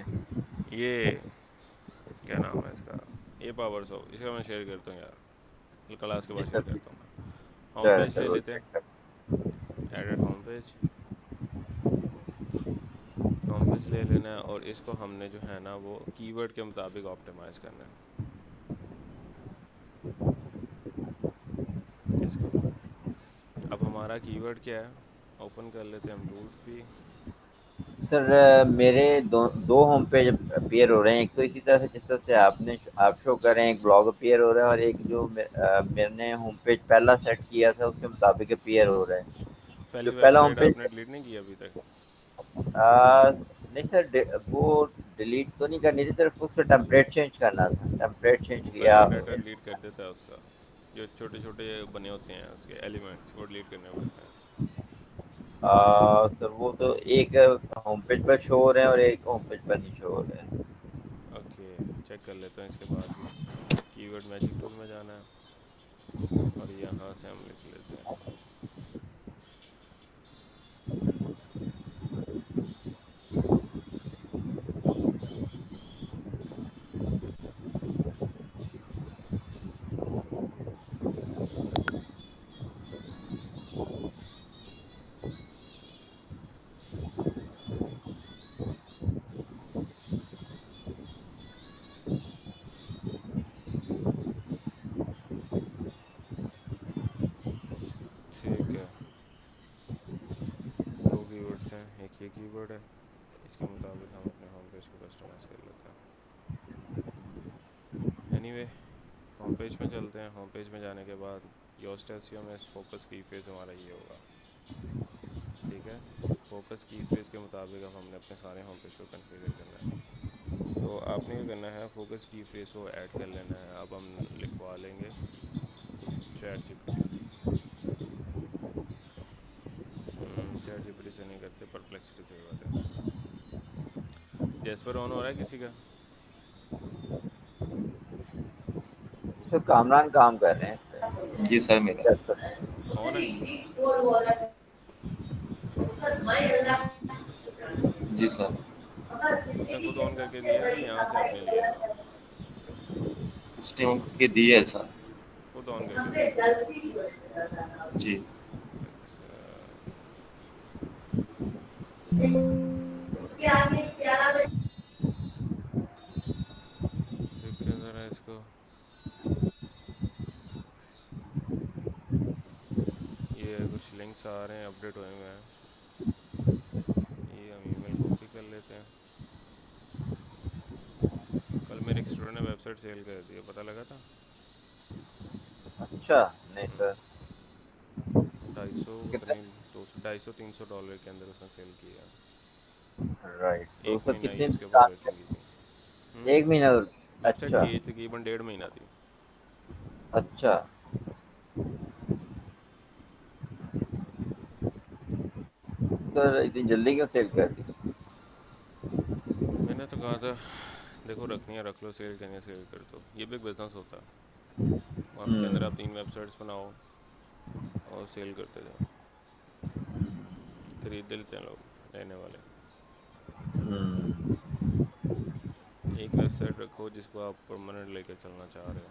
ये क्या नाम है इसका, ये पावर्स हो, इसका मैं शेयर करता हूँ यार, क्लास के जी बाद शेयर सर। करता हूँ मैं। होम सर पेज सर ले वो लेते हैं, चेक कर। Edit home page. Home page ले लेना है और इसको हमने जो है ना वो कीवर्ड के मुताबिक ऑप्टिमाइज़ करना है इसको। अब हमारा कीवर्ड क्या है, ओपन कर लेते हैं हम टूल्स भी। सर मेरे दो दो होम पेज अपीयर हो रहे हैं। एक तो इसी तरह से जिस तरह से आप शो कर रहे हैं, एक ब्लॉग अपीयर हो रहा है, और एक जो मैंने होम पेज पहला सेट किया था उसके मुताबिक अपीयर हो रहा है। जो पहली पहला होम वेबसाइट पेज, आपने डिलीट नहीं की अभी तक? नहीं सर, वो डिलीट तो नहीं करनी थी, सिर्फ उसका टेम्पलेट चेंज करना था। टेम्पलेट चेंज वो किया। बायोडाटा डिलीट कर देता है उसका, जो छोटे छोटे बने होते हैं उसके एलिमेंट्स, वो डिलीट करने पड़ते हैं। सर वो तो एक होम पेज पर शो हो रहे हैं और एक होम पेज पर नहीं शो हो रहे हैं। ओके, चेक कर लेते हैं इसके बाद भी। कीवर्ड मैजिक टूल में जाना है और यहाँ से हम लिख लेते हैं, ठीक है। दो कीवर्ड्स हैं, एक ये कीवर्ड है, इसके मुताबिक हम अपने होम पेज को कस्टमाइज़ कर लेते हैं। एनीवे, होम पेज में चलते हैं। होम पेज में जाने के बाद योस्ट एसईओ में फोकस की फेज़ हमारा ये होगा, ठीक है। फोकस की फेज़ के मुताबिक अब हमने अपने सारे होम पेज को कॉन्फ़िगर करना है। तो आपने क्या करना है, फोकस की फेज़ को ऐड कर लेना है। अब हम लिखवा लेंगे चैट जीपीटी से। चैट जीपीटी से नहीं करते, परप्लेक्सिटी से करवाते हैं। जैसपर ऑन हो रहा है किसी का? सर कामरान काम कर रहे हैं। जी सर मेरा। ऑन है? जी सर। उसने खुद ऑन करके दिया है कि यहाँ से आपने लिया था? उसने उनके दिए है सर। खुद ऑन करके दिया था? जी। अच्छा, देखें ज़रा इसको। ये कुछ लिंक्स आ रहे हैं, अपडेट हुए हुए हैं। ये हम ईमेल कॉपी कर लेते हैं। कल मेरे एक स्टूडेंट ने वेबसाइट सेल कर दी है, पता लगा था? अच्छा। नहीं सर। 250, पता कितने? नहीं, 200 250 300 डॉलर के अंदर उसने सेल किया। राइट, तो एक सर महीना ही कितने उसके ऊपर काम वर्किंग की थी। एक महीना? वेबसाइट अच्छा। की तकरीबन 1.5 महीना थी। अच्छा। सर इतनी जल्दी क्यों सेल कर दी? मैंने तो कहा था, देखो रखनी है रख लो, सेल करनी है सेल कर दो, ये भी एक बिज़नेस होता है। मंथ के अंदर आप हम्म। 3 वेबसाइट्स बनाओ और सेल करते जाओ, खरीद लेते हैं लोग, लेने वाले। हम्म। एक वेबसाइट रखो जिसको आप परमानेंट लेकर चलना चाह रहे हो।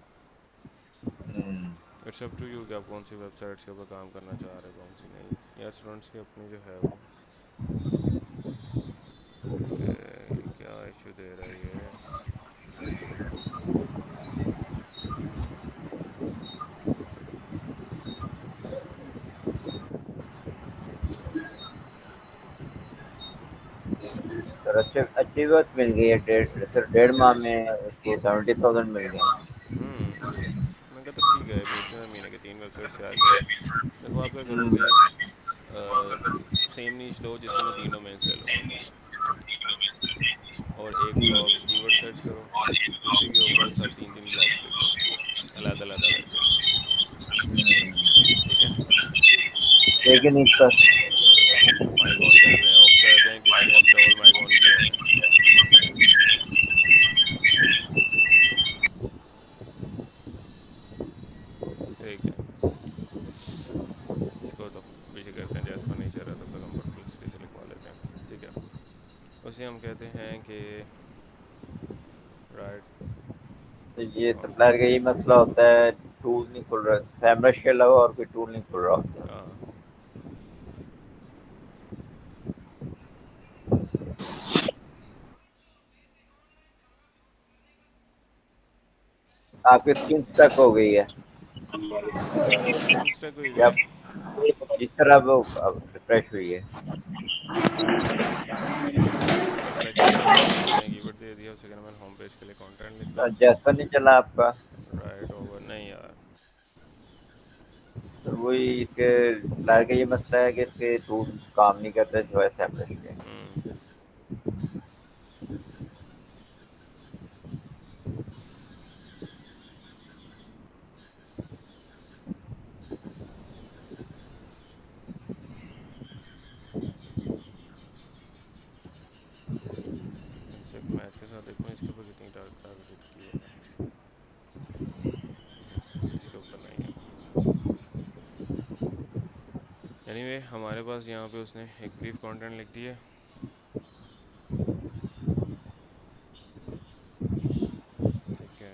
हम्म। इट्स अप टू यू कि आप कौन सी वेबसाइट्स के ऊपर काम करना चाह रहे हो, कौन सी नहीं। यार स्टूडेंट्स की अपनी जो है वो क्या इशू दे रही है। सर अच्छी बात मिल गई है। सर 1.5 माह में उसको 70,000 मिल गए। मैं कहता ठीक है, इतने महीने के 3 वेबसाइट से आ गए। देखो आप क्या हम्म। करोगे, सेम नीच लो जिसमें मैं 3 डोमेन्स ले लूँ, और एक ब्लॉग कीवर्ड सर्च करो, उसी के ऊपर सब 3 3 ब्लॉग्स लिखो, अलग अलग करके। ठीक है। लेकिन इस पर माइक ऑन कर रहे हैं, ऑफ कर दें, किसी ने डबल माइक ऑन किया हुआ है। ठीक है, इसको तो पीछे करते हैं, जैसा नहीं चल रहा तब तक हम परप्लेक्सिटी से लिखवा लेते हैं। ठीक है, उसे हम कहते हैं कि तो ये सप्लायर का यही मसला होता है, टूल नहीं खुल रहा, सैमरश के अलावा और कोई टूल नहीं खुल रहा होता। हाँ आपकी स्क्रीन स्टक हो गई है स्क्रीन स्टक हुई या हुई है। जिस तरह अब रिफ्रेश हुई है। रिफ्रेश नहीं हुई है, मैंने कीवर्ड दे दिया, उसी के मैंने होम पेज के लिए कंटेंट लिखा। जैसा नहीं चला आपका। राइट ओवर नहीं यार। तो वही इसके सप्लायर का ये मसला है कि इसके टूल काम नहीं करते सिवाय सैमरश के। हम्म। इंसेक्ट मैच के साथ देखो इसके ऊपर कितनी टारगेटेड कीवर्ड है। इसके ऊपर नहीं है। एनीवे हमारे पास यहाँ पे उसने एक ब्रीफ कंटेंट लिख दिया। ठीक है।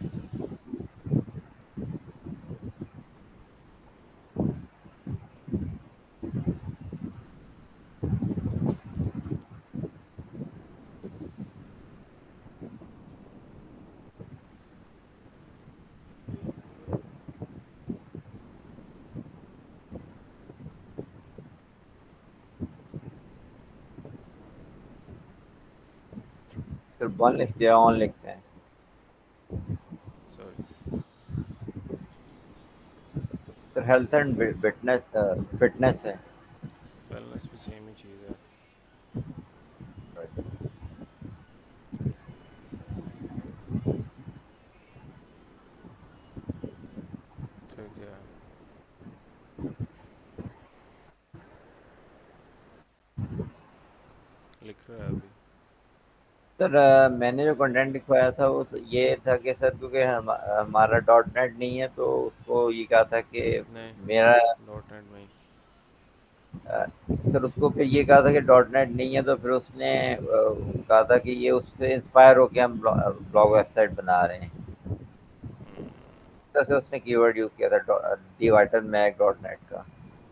फिर वन लिखते हैं, ऑन लिखते हैं। सॉरी। फिर हेल्थ एंड फिटनेस, फिटनेस है। वेलनेस भी सेम ही चीज़ है। ठीक है। लिख रहा है अभी। सर मैंने जो कंटेंट लिखवाया था वो तो ये था कि सर क्योंकि हमारा डॉट नेट नहीं है तो उसको ये कहा था कि नहीं मेरा डॉट नेट में ही। सर उसको फिर ये कहा था कि डॉट नेट नहीं है तो फिर उसने कहा था कि ये उससे इंस्पायर होकर हम ब्लॉग वेबसाइट बना रहे हैं। तो उसने कीवर्ड यूज किया था the vital mag dot net का।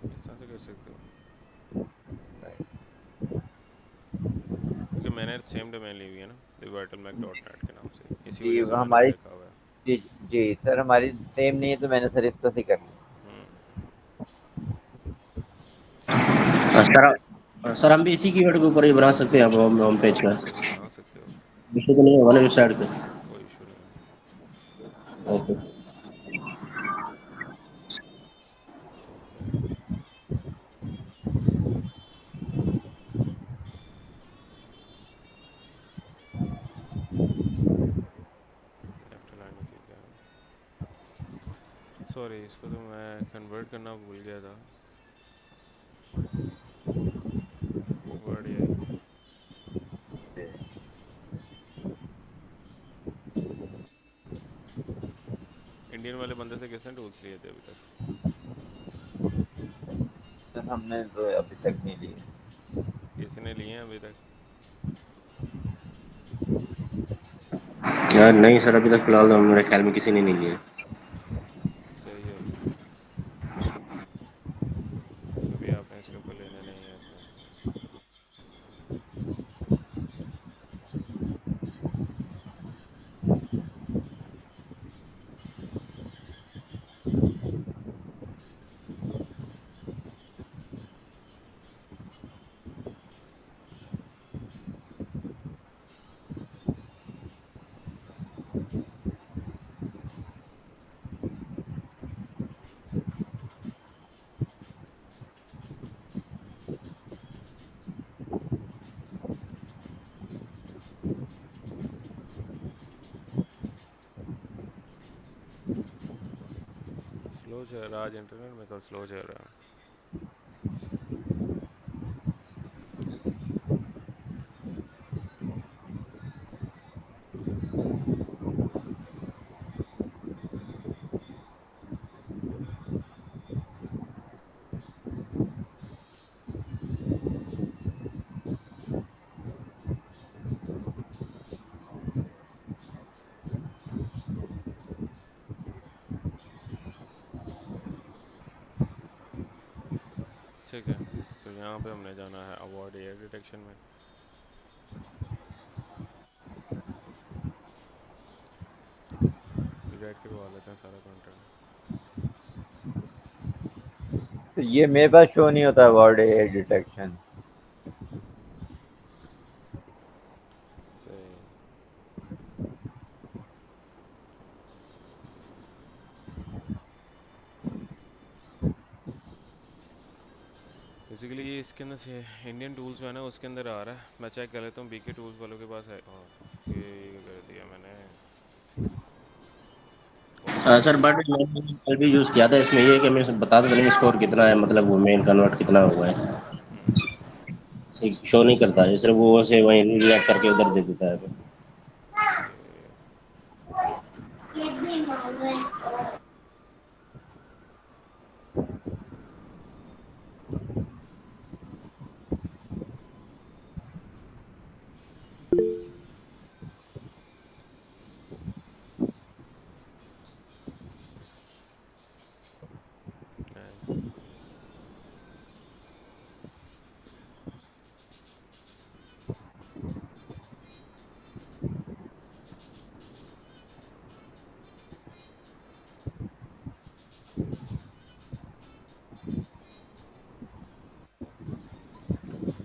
इस तरह से कर सकते हो क्योंकि मैंने सेम डोमेन ली हुई है ना thevitalmac.net के नाम से, इसी जी वजह से मैंने वो हमारी, लिखा हुआ है। जी जी सर हमारी सेम नहीं है तो मैंने सर इस तरह से कर लिया। सही है। सर सर हम भी इसी कीवर्ड के ऊपर ही बना सकते हैं होम पेज का। बना सकते हो। इशू तो नहीं होगा ना वेबसाइट पे? कोई इशू नहीं है। ओके। ठीक है। लेफ्ट लाइन ठीक है। सॉरी इसको तो मैं कन्वर्ट करना भूल गया था। वर्ड ये है। इंडियन वाले बंदे से किसने टूल्स लिए थे अभी तक? सर हमने तो अभी तक नहीं ली। किसी ने लिए हैं अभी तक? यार नहीं सर, अभी तक फिलहाल तो मेरे ख्याल में किसी ने नहीं लिया। सही है फिर। कभी आपने इसके ऊपर लेने नहीं है तो। स्लो चल रहा आज इंटरनेट में, कल स्लो चल रहा है। यहाँ पे हमने जाना है अवॉइड एयर डिटेक्शन में। रीराइट करवा लेते हैं सारा कंटेंट। तो ये मेरे पास शो नहीं होता वर्ड एयर डिटेक्शन। सही। बेसिकली ये इसके अंदर से इंडियन टूल्स जो है ना उसके अंदर आ रहा है। मैं चेक कर लेता हूँ बीके टूल्स वालों के पास है। ओके, कर दिया मैंने। ओके। सर बट मैंने कल भी यूज़ किया था, इसमें ये है कि मैं बता तो नहीं स्कोर कितना है, मतलब वो मेन कन्वर्ट कितना हुआ है, शो नहीं करता है, सिर्फ वो से वहीं रिएक्ट करके उधर दे देता है। ओके।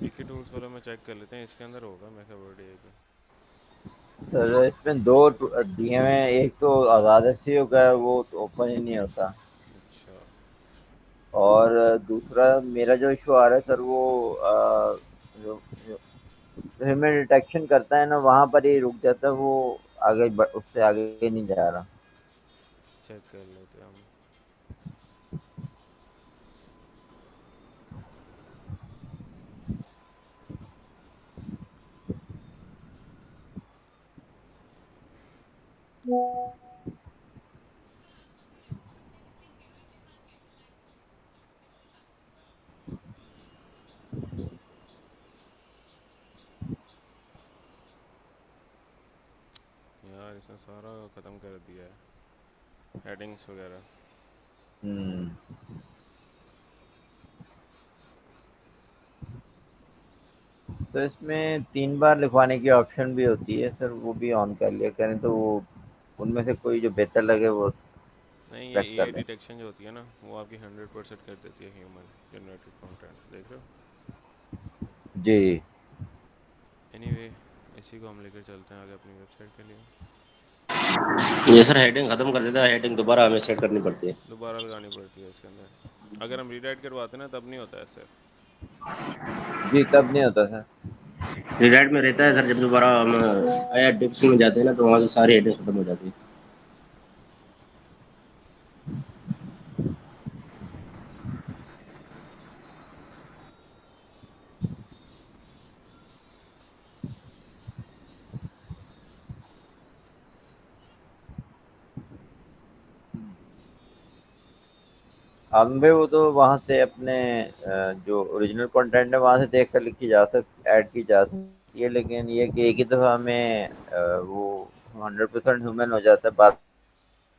बीके टूल्स वाला मैं चेक कर लेते हैं, इसके अंदर होगा मैं क्या वर्ड है। सर इसमें दो दिए हुए हैं, एक तो आज़ाद सी का है, वो तो ओपन ही नहीं होता। अच्छा। और दूसरा मेरा जो इशू आ रहा है सर, वो जो ह्यूमन डिटेक्शन करता है ना, वहाँ पर ही रुक जाता है वो, उससे आगे नहीं जा रहा। चेक कर लेते हैं हम। यार इसने सारा ख़त्म कर दिया है हेडिंग्स वगैरह। हम्म। सर इसमें 3 बार लिखवाने की ऑप्शन भी होती है सर, वो भी ऑन कर लिया करें तो वो उनमें से कोई जो बेहतर लगे वो नहीं, ये सेलेक्ट कर एआई लें। डिटेक्शन जो होती है ना वो आपकी 100% कर देती है ह्यूमन जनरेटेड कंटेंट, देख रहे हो। जी। एनीवे, इसी को हम लेकर चलते हैं आगे अपनी वेबसाइट के लिए। ये सर हेडिंग खत्म कर देता है, हेडिंग दोबारा हमें सेट करनी पड़ती है। दोबारा लगानी पड़ती है इसके अंदर। अगर हम रीराइट करवाते हैं ना तब नहीं होता ऐसे। जी, तब नहीं होता सर। रीराइट में रहता है सर, जब दोबारा हम आया डिस्क में जाते हैं ना तो वहाँ से सारी हेडिंग खत्म हो जाती है। भाई वो तो वहाँ से अपने जो ओरिजिनल कंटेंट है वहाँ से देख कर लिखी जा सकती, ऐड की जा सकती है, लेकिन ये कि एक ही दफ़ा में वो 100% ह्यूमन हो जाता है बात।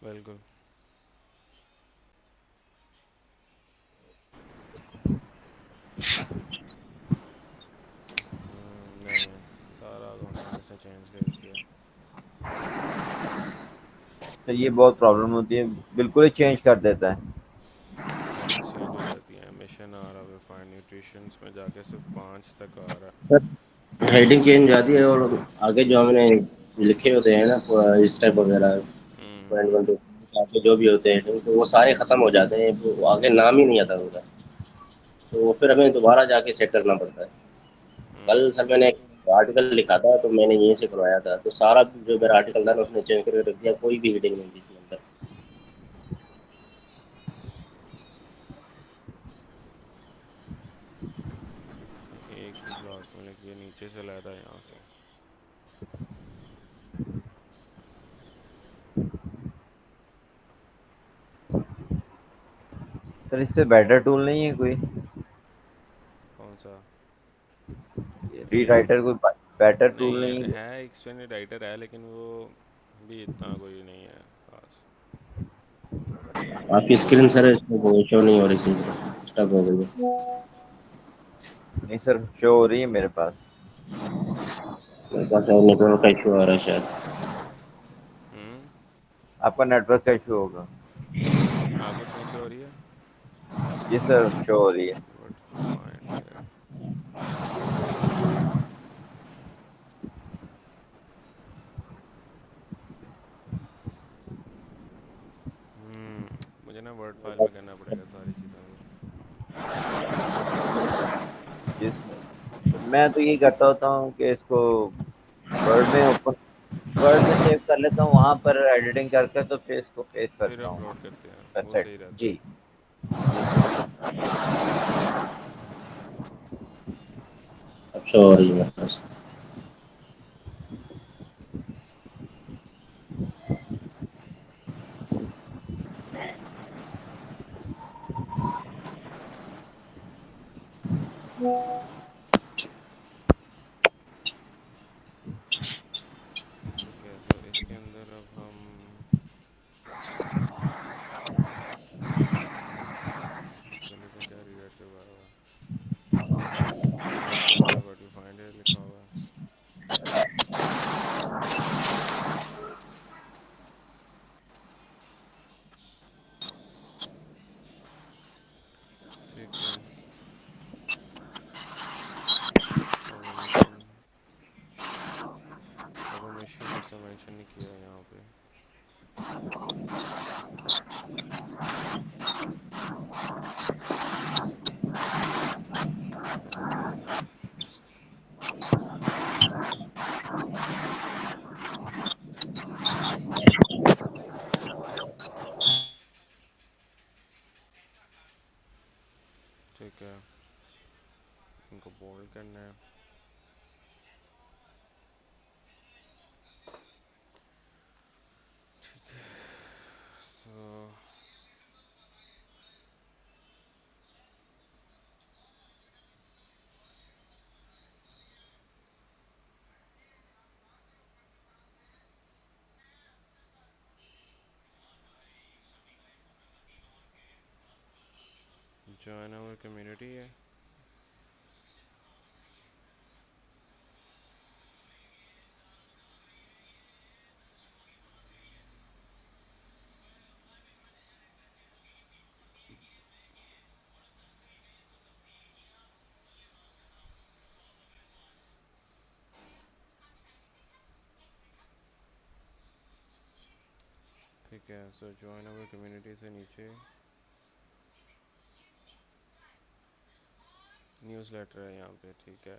बिल्कुल। नहीं, सारा कंटेंट इसने चेंज कर दिया। तो ये बहुत प्रॉब्लम होती है, बिल्कुल ही चेंज कर देता है। हेडिंग्स चेंज हो जाती हैं। मिशन आ रहा है फाइन न्यूट्रिशंस में जाके सिर्फ 5 तक आ रहा है। सर हेडिंग चेंज हो जाती है और आगे जो हमने लिखे होते हैं ना इस टाइप वगैरह, पॉइंट वन टू आगे जो भी होते हैं तो वो सारे खत्म हो जाते हैं, वो आगे नाम ही नहीं आता उनका, तो फिर हमें दोबारा जाके सेट करना पड़ता है। कल सर मैंने एक आर्टिकल लिखा था तो मैंने यहीं से करवाया था, तो सारा जो मेरा आर्टिकल था ना उसने चेंज करके रख दिया, कोई भी हेडिंग नहीं थी इसके अंदर। इसने एक ही ब्लॉक में लिख दिया, नीचे से लाया था यहाँ से। सर इससे बेटर टूल नहीं है कोई? कौन सा? ये रीराइटर कोई बेटर टूल नहीं नहीं है? है, एक्सप्लेन राइटर है लेकिन वो भी इतना कोई नहीं है खास। आपकी स्क्रीन सर इसमें शो नहीं हो रही थी, स्टक हो गई है। नहीं सर, शो हो रही है मेरे पास। मेरे पास नेटवर्क का इशू आ रहा है शायद। हम्म। आपका नेटवर्क का इशू होगा। आपको नहीं शो हो रही है? जी सर, शो हो रही है। व्हाट पॉइंट है? मुझे ना वर्ड फाइल में करना पड़ेगा सारी चीज़ें अभी। जी सर, मैं तो यही करता होता हूँ कि इसको वर्ड में ओपन, वर्ड में सेव कर लेता हूँ, वहाँ पर एडिटिंग करके तो फिर इसको पेस्ट फिर करता हूँ अपलोड करते हैं, वो वेबसाइट। सही रहता है। जी। जी सर। अब शो हो रही है मेरे पास। ठीक है, सो इसके अंदर अब हम पहले तो क्या रीडाइट करवाया हुआ है? Let's see what we find है लिखा हुआ है। ठीक है, अब हम इशू, अब हम इशू फिर से मेंशन नहीं किया है यहाँ पे। ठीक है, इनको बोल्ड करना है। सो जॉइन आवर कम्युनिटी है। ठीक है, सो जॉइन आवर कम्युनिटी से नीचे न्यूज़लेटर है यहाँ पे। ठीक है,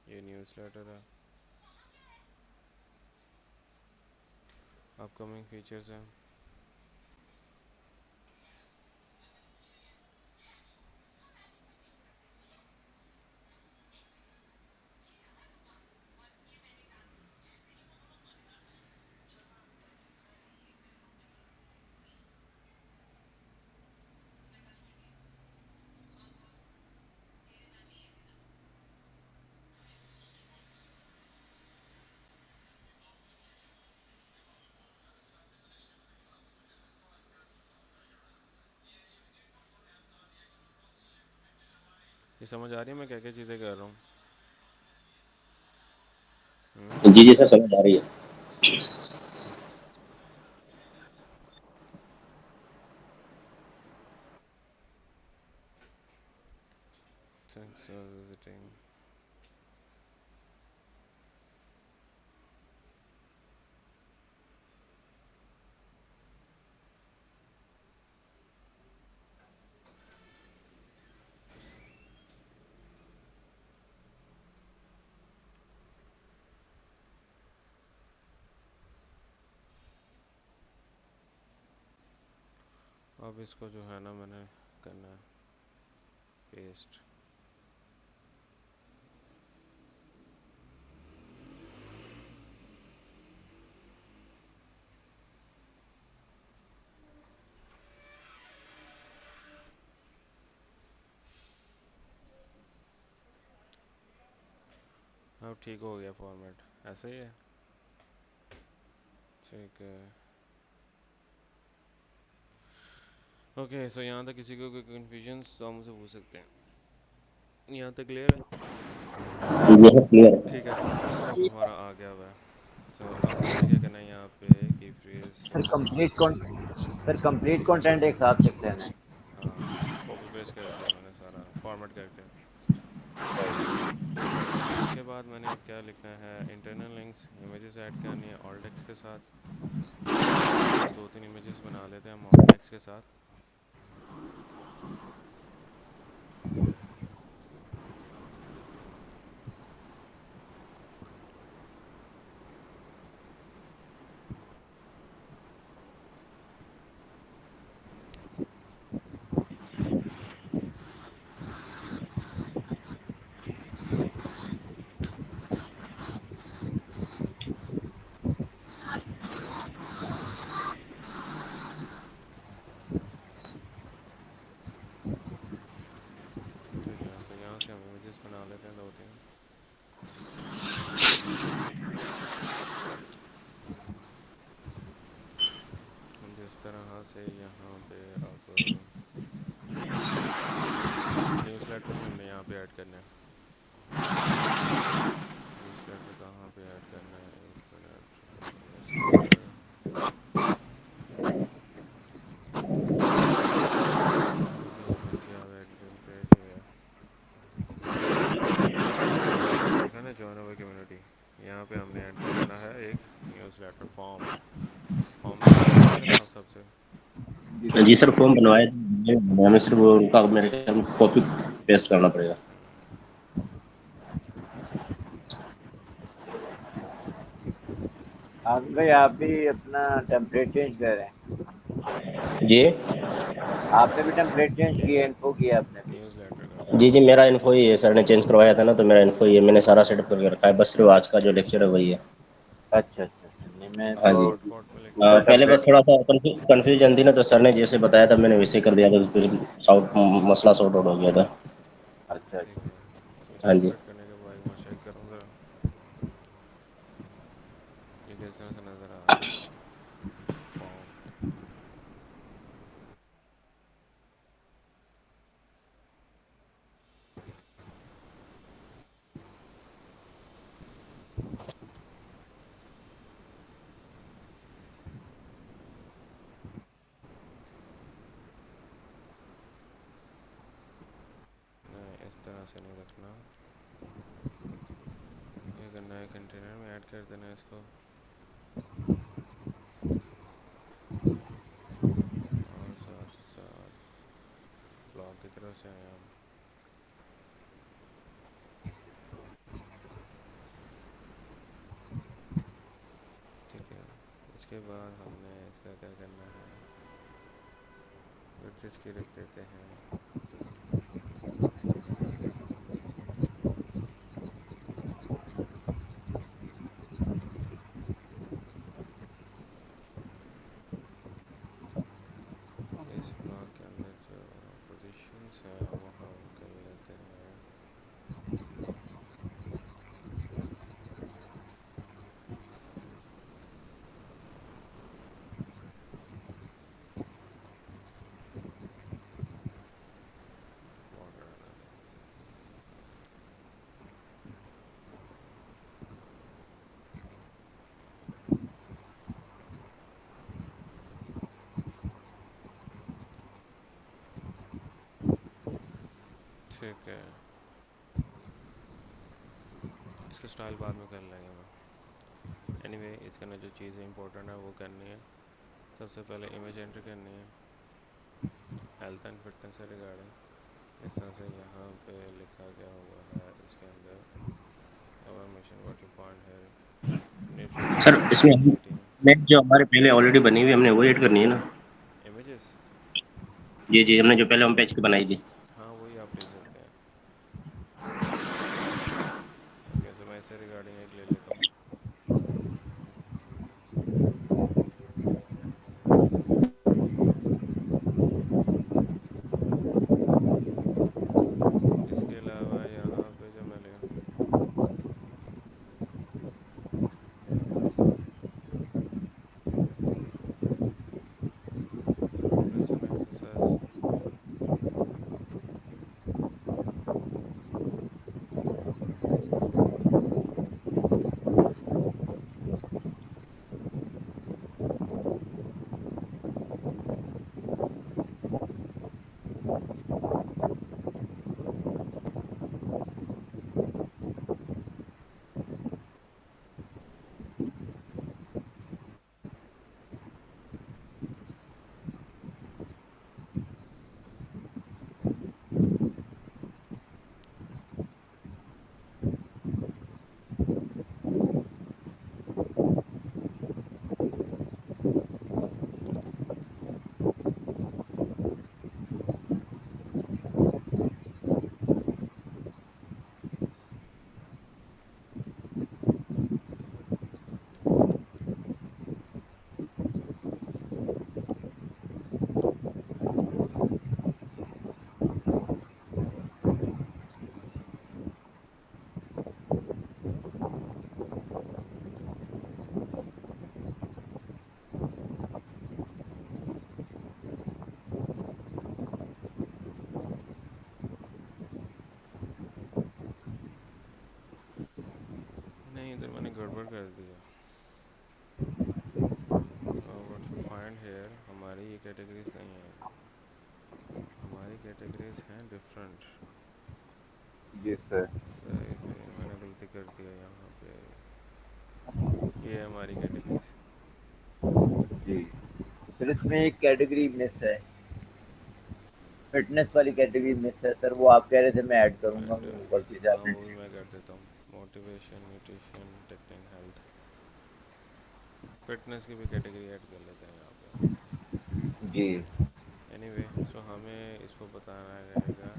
ये न्यूज़लेटर है। अपकमिंग फीचर्स हैं। ये समझ आ रही है मैं क्या क्या चीज़ें कर रहा हूँ? जी जी सर, समझ आ रही है। Thanks for visiting. अब इसको जो है ना मैंने करना है पेस्ट। अब ठीक हो गया फॉर्मेट, ऐसा ही है। ठीक है, ओके, सो यहाँ तक किसी को कोई कन्फ्यूजन्स तो हम मुझसे पूछ सकते हैं। यहाँ तक क्लियर है? ये है क्लियर। ठीक है, अब हमारा आ गया हुआ है। सो अब हमने क्या करना है यहाँ पे की फ्रेज सर सबसे कंप्लीट कंटेंट एक साथ लिख लेना है। हाँ, कॉपी पेस्ट कर दिया मैंने सारा फॉर्मेट करके। इसके बाद मैंने अब क्या लिखना है, इंटरनल लिंक्स, इमेजेस ऐड करनी है ऑल टेक्स्ट के साथ। बस 2-3 इमेजेस बना लेते हैं हम ऑल टेक्स्ट के साथ। ठीक है, सो यहाँ से हम इमेजेस बना लेते हैं 2-3। जिस तरह से यहाँ पे अब न्यूज़लेटर भी हमने यहाँ पे ऐड करना है। न्यूज़लेटर कहाँ पे ऐड करना है, एक मिनट। न्यूज़लेटर ये मिल गया, एडिटिंग पेज है। सबसे पहले यहाँ पे लिखा ना जॉइन अवर कम्युनिटी, यहाँ पे हमने ऐड करना है एक न्यूज़लेटर फॉर्म। फॉर्म भी बनाया था मेरे पास सबसे। जी सर, फॉर्म बनवाए थे, हमें सिर्फ वो उनका मेरे ख्याल में कॉपी पेस्ट करना पड़ेगा। आप भाई आप भी अपना टेम्पलेट चेंज कर रहे हैं। जी आपने भी टेम्पलेट चेंज किया, इन्फो किया आपने भी। न्यूज़लेटर का जी मेरा इन्फो ही है, सर ने चेंज करवाया था ना, तो मेरा इन्फो ही है, मैंने सारा सेटअप करके रखा है, बस सिर्फ आज का जो लेक्चर है वही है। अच्छा अच्छा अच्छा, नहीं मैं हाँ तो जी। शॉर्ट फॉर्ट में लिखना है ना। पहले बस टेम्पलेट। थोड़ा सा कन्फ्यूजन थी ना, तो सर ने जैसे बताया था मैंने वैसे ही कर दिया था, तो फिर मसला सॉर्ट आउट हो गया था। अच्छा ठीक अच्छा। है, सो हाँ इसको जी। कट करने के बाद मैं चेक करूँ ज़रा ये किस तरह से नज़र आ रहा है फॉर्म। नहीं, इस तरह से नहीं रखना, ये करना है कंटेनर में ऐड कर देना है इसको। और साथ ही साथ ब्लॉग की तरफ से आए हम। ठीक है, इसके बाद हमने इसका क्या करना है, विड्थ इसकी रख देते हैं। इस ब्लॉग के अंदर जो पोजीशंस है वो हम कर लेते हैं। बॉर्डर, ठीक है, इसका स्टाइल बाद में कर लेंगे मैं। एनीवे इसके अंदर जो चीज़ें इंपॉर्टेंट है वो करनी है। सबसे पहले इमेज एंटर करनी है हेल्थ एंड फिटनेस से रिगार्डिंग। इस तरह से यहाँ पे लिखा गया हुआ है इसके अंदर, our mission what you find here, sir nutrition इसमें ईटिंग। नेट जो हमारे पहले ऑलरेडी बनी हुई हमने वो ऐड करनी है ना। इमेजेस, जी हमने जो पहले हम पेज की बनाई थी। हाँ वही आप ले सकते हैं। ओके, सो मैं इससे रिगार्डिंग एक ले लेता हूँ। इसके अलावा यहाँ पे जो मैंने लेसन एक्सरसाइज नहीं, इधर मैंने गड़बड़ कर दिया। व्हाट यू फाइंड हेयर, हमारी ये कैटेगरीज नहीं है, हमारी कैटेगरीज हैं डिफरेंट। जी सर। सही सही, मैंने गलती कर दिया यहाँ पे। ये है हमारी कैटेगरीज। जी सर, इसमें एक कैटेगरी मिस है, फिटनेस वाली कैटेगरी मिस है सर, वो आप कह रहे थे मैं ऐड करूंगा, वो मेंटल, गलती से हाँ आपने। वो भी मैं कर देता हूँ। Motivation, nutrition, technique, health, fitness की भी कैटेगरी ऐड कर लेते हैं यहाँ पे। जी एनीवे, सो हमें इसको बताना रहेगा।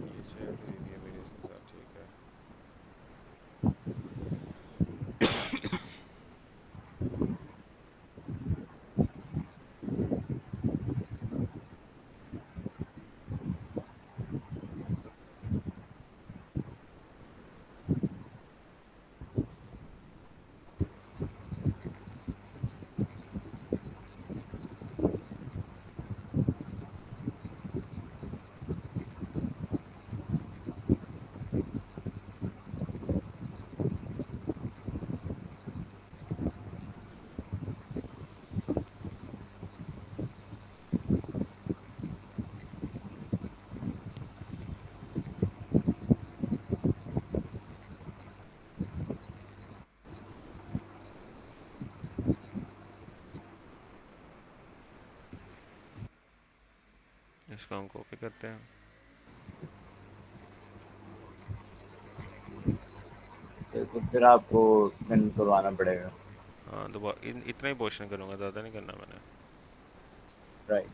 ये चैट हुई भी है मेरी इसके साथ, ठीक है। इसको हम कॉपी करते हैं। तो फिर आपको फिल करवाना पड़ेगा। हाँ, दोबारा इतना ही पोर्शन करूँगा, ज़्यादा नहीं करना मैंने। राइट।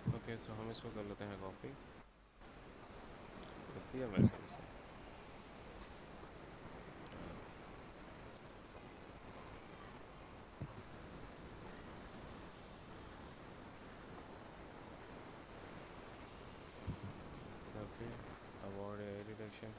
ओके, सो हम इसको कर लेते हैं कॉपी। कर दिया मेरे ख्याल से। Copy, award AI detection.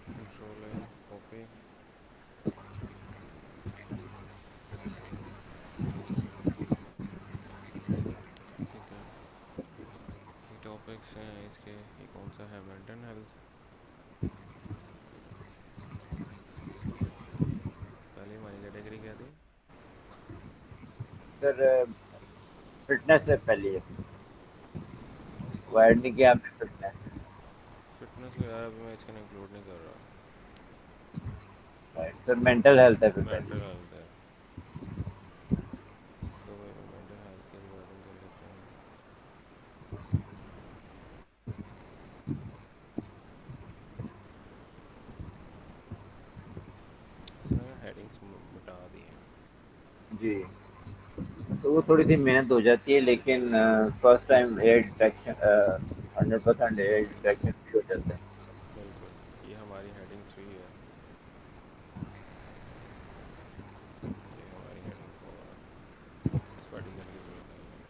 Control ए, कॉपी। ठीक है, की टॉपिक्स हैं इसके, ये कौन सा है, मेंटल हेल्थ। पहली हमारी कैटेगरी क्या थी? सर फिटनेस से पहले है, वो ऐड नहीं किया आपने फिटनेस। फिटनेस को यार अभी मैं इसके इंक्लूड नहीं कर रहा। राइट सर, मेंटल हेल्थ है फिर मेंटल पहले। हेल्थ है, इसको भाई मैं मेंटल हेल्थ के रिगार्डिंग कर लेता हूँ। जी, तो वो थोड़ी सी मेहनत हो जाती है, लेकिन first time air detection 100% air detection भी हो जाता है। बिल्कुल। ये हमारी हेडिंग 3 है, ये हमारी हेडिंग 4 है, इस पर आर्टिकल की ज़रूरत नहीं है।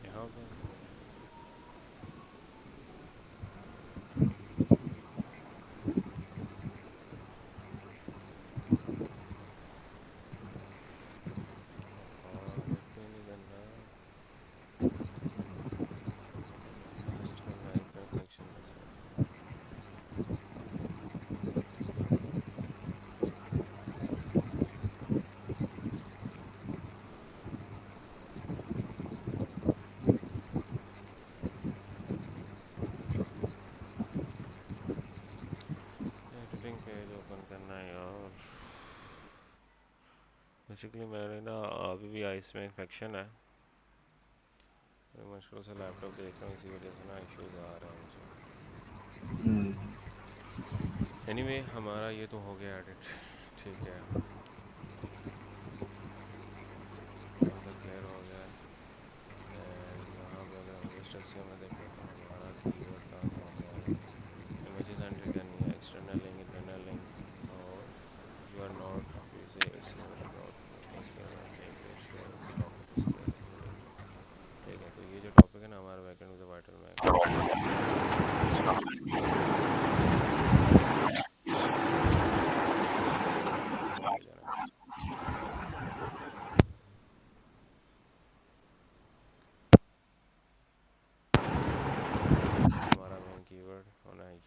यहाँ पे और वेट पे नहीं करना, पेस्ट करना है करंट सेक्शन में से। एडिटिंग पेज ओपन करना है यार। बेसिकली मेरे ना अभी भी आइस में इन्फेक्शन है, मैं मुश्किल से लैपटॉप देख रहा हूँ, इसी वजह से ना इश्यूज आ रहे हैं मुझे। एनीवे हमारा ये तो हो गया एडिट, ठीक है, यहाँ तक क्लियर हो गया। एंड यहाँ पे अगर हम लिस्ट एसईओ में देखें तो हमारा कीवर्ड कहाँ कहाँ पे आया। इमेजेस एंट्री करनी है, एक्सटर्नल लिंक, इंटरनल लिंक, और you are not using HTML dot experiment link page for topic display link. ठीक है, तो ये जो टॉपिक है ना हमारा बैकएंड विद वाइटल में, इसे हमें शुरू किया जाना है। हमारा मेन कीवर्ड होना है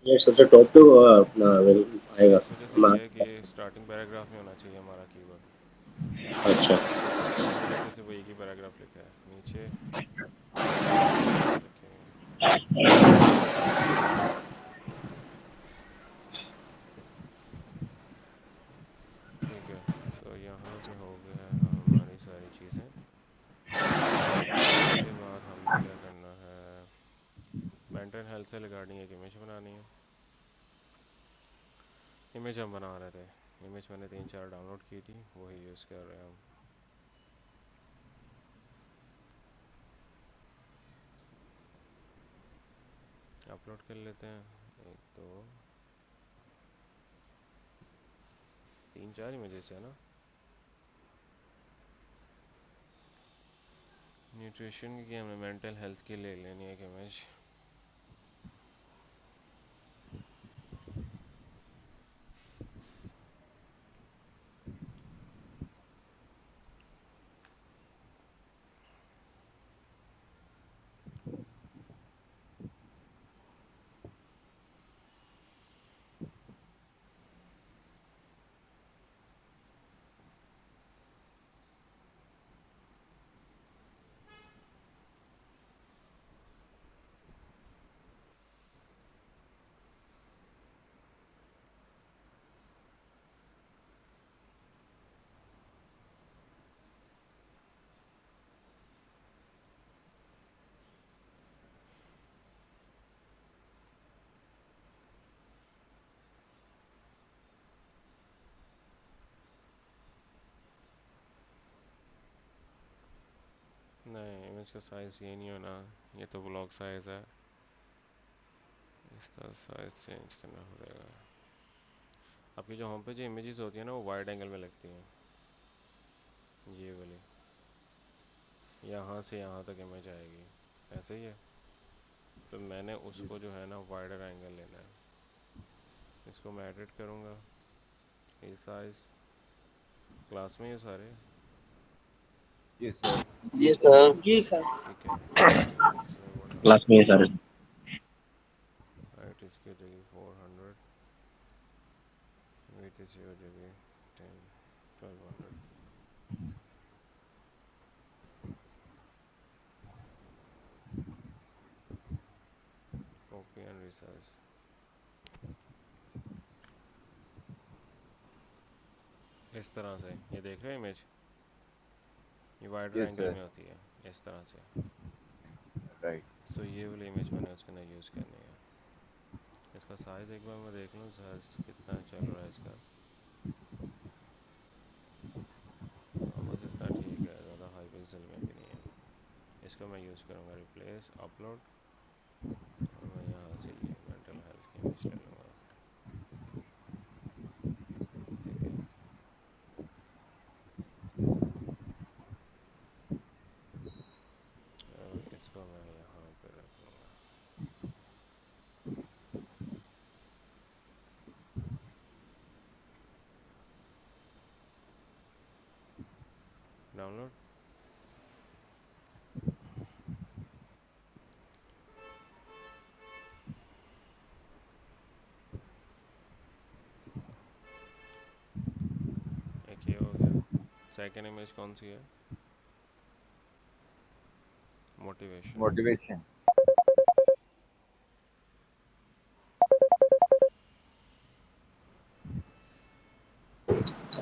ये सबसे टॉप पे वो अपना आएगा। इस वजह से ये है कि स्टार्टिंग पैराग्राफ में होना चाहिए हमारा कीवर्ड, अच्छा, इस वजह से सिर्फ एक ही पैराग्राफ लिखा है, नीचे दूसरी चीज़ें लिखी हुई हैं। ठीक है, सो यहाँ पे हो गया है हमारी सारी चीज़ें। इसके बाद हमने क्या करना है, मेंटल हेल्थ से रिगार्डिंग एक इमेज बनानी है। इमेज हम बना रहे थे, इमेज मैंने 3-4 डाउनलोड की थी, वही यूज़ कर रहे हैं हम। अपलोड कर लेते हैं, एक तो 3-4 इमेजेस है ना। न्यूट्रिशन की हमने मेंटल हेल्थ की ले लेनी है एक इमेज। इमेज का साइज़ ये नहीं होना, ये तो व्लॉग साइज़ है, इसका साइज़ चेंज करना पड़ेगा। आपकी जो होम पेज इमेजेस होती है ना वो वाइड एंगल में लगती हैं, ये वाली यहाँ से यहाँ तक इमेज आएगी, ऐसे ही है। तो मैंने उसको जो है ना वाइडर एंगल लेना है, इसको मैं एडिट करूँगा, ये साइज़ क्लास में ये सारे, जी सर। जी सर। जी सर। ठीक है। इसके मैं बोलना क्लास में ये सारे। हाइट इसकी हो जाएगी 400, विड्थ इसकी हो जाएगी 1200। कॉपी एंड रिसाइज, इस तरह से ये देख रहे हैं इमेज, ये वाइडर यस एंगल सर। में होती है इस तरह से। राइट। सो ये वाली इमेज मैंने उसके अंदर यूज़ करनी है। इसका साइज़ एक बार मैं देख लूँ साइज़ कितना चल रहा है इसका। हाँ बस इतना ठीक है, ज़्यादा हाई पिक्सल में भी नहीं है। इसको मैं यूज़ करूँगा रिप्लेस अपलोड, और मैं यहाँ से ये मेंटल हेल्थ की इमेज ले लूँगा, ठीक है। और इसको मैं यहाँ पे रख लूँगा। डाउनलोड, एक ये हो गया। सेकंड इमेज कौन सी है? मोटिवेशन। मोटिवेशन।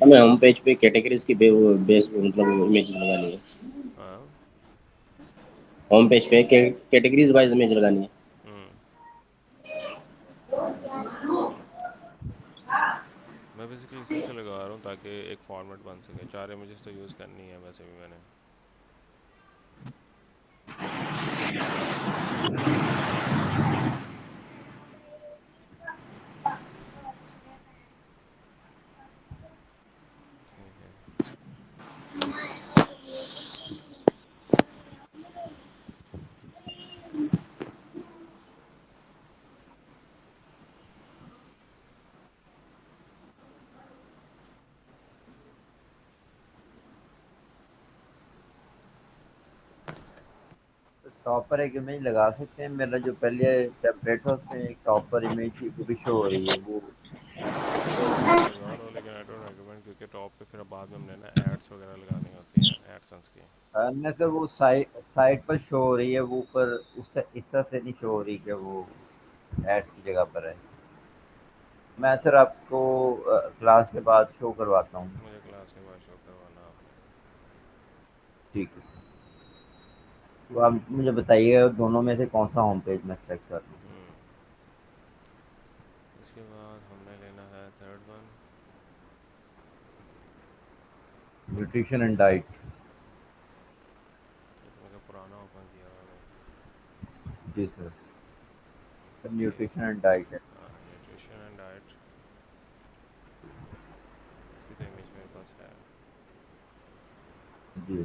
हमें होम पेज पे कैटेगरीज की बेस मतलब इमेज लगानी है। हाँ। होम पेज पे कैटेगरीज वाइज इमेज लगानी है। मैं बेसिकली इसी से लगा रहा हूँ ताकि एक फॉर्मेट बन सके। 4 इमेजेस तो यूज़ करनी है वैसे भी मैंने। ठीक है। टॉप पर एक इमेज लगा सकते हैं, मेरा जो पहले टेम्पलेट था उसमें एक टॉप पर इमेज थी वो भी शो हो रही है वो। लगा लो, लेकिन आई डोंट रेकमेंड, क्योंकि टॉप पे फिर बाद में हमने ना एड्स वगैरह लगानी होती हैं, एडसेंस की। नहीं सर, वो साइड पर शो हो रही है, वो ऊपर उस इस तरह से नहीं शो हो रही कि वो एड्स की जगह पर है। मैं सर आपको क्लास के बाद शो करवाता हूँ। मुझे क्लास के बाद शो करवाना आपने। ठीक है, तो आप मुझे बताइएगा दोनों में से कौन सा होम पेज मैं सेलेक्ट कर लूँ। इसके बाद हमने लेना है third one, nutrition and diet. ये तो मेरा पुराना ओपन किया हुआ है। जी सर, ये न्यूट्रिशन एंड डाइट है। हाँ, न्यूट्रिशन एंड डाइट, इसकी तो इमेज मेरे पास है। जी।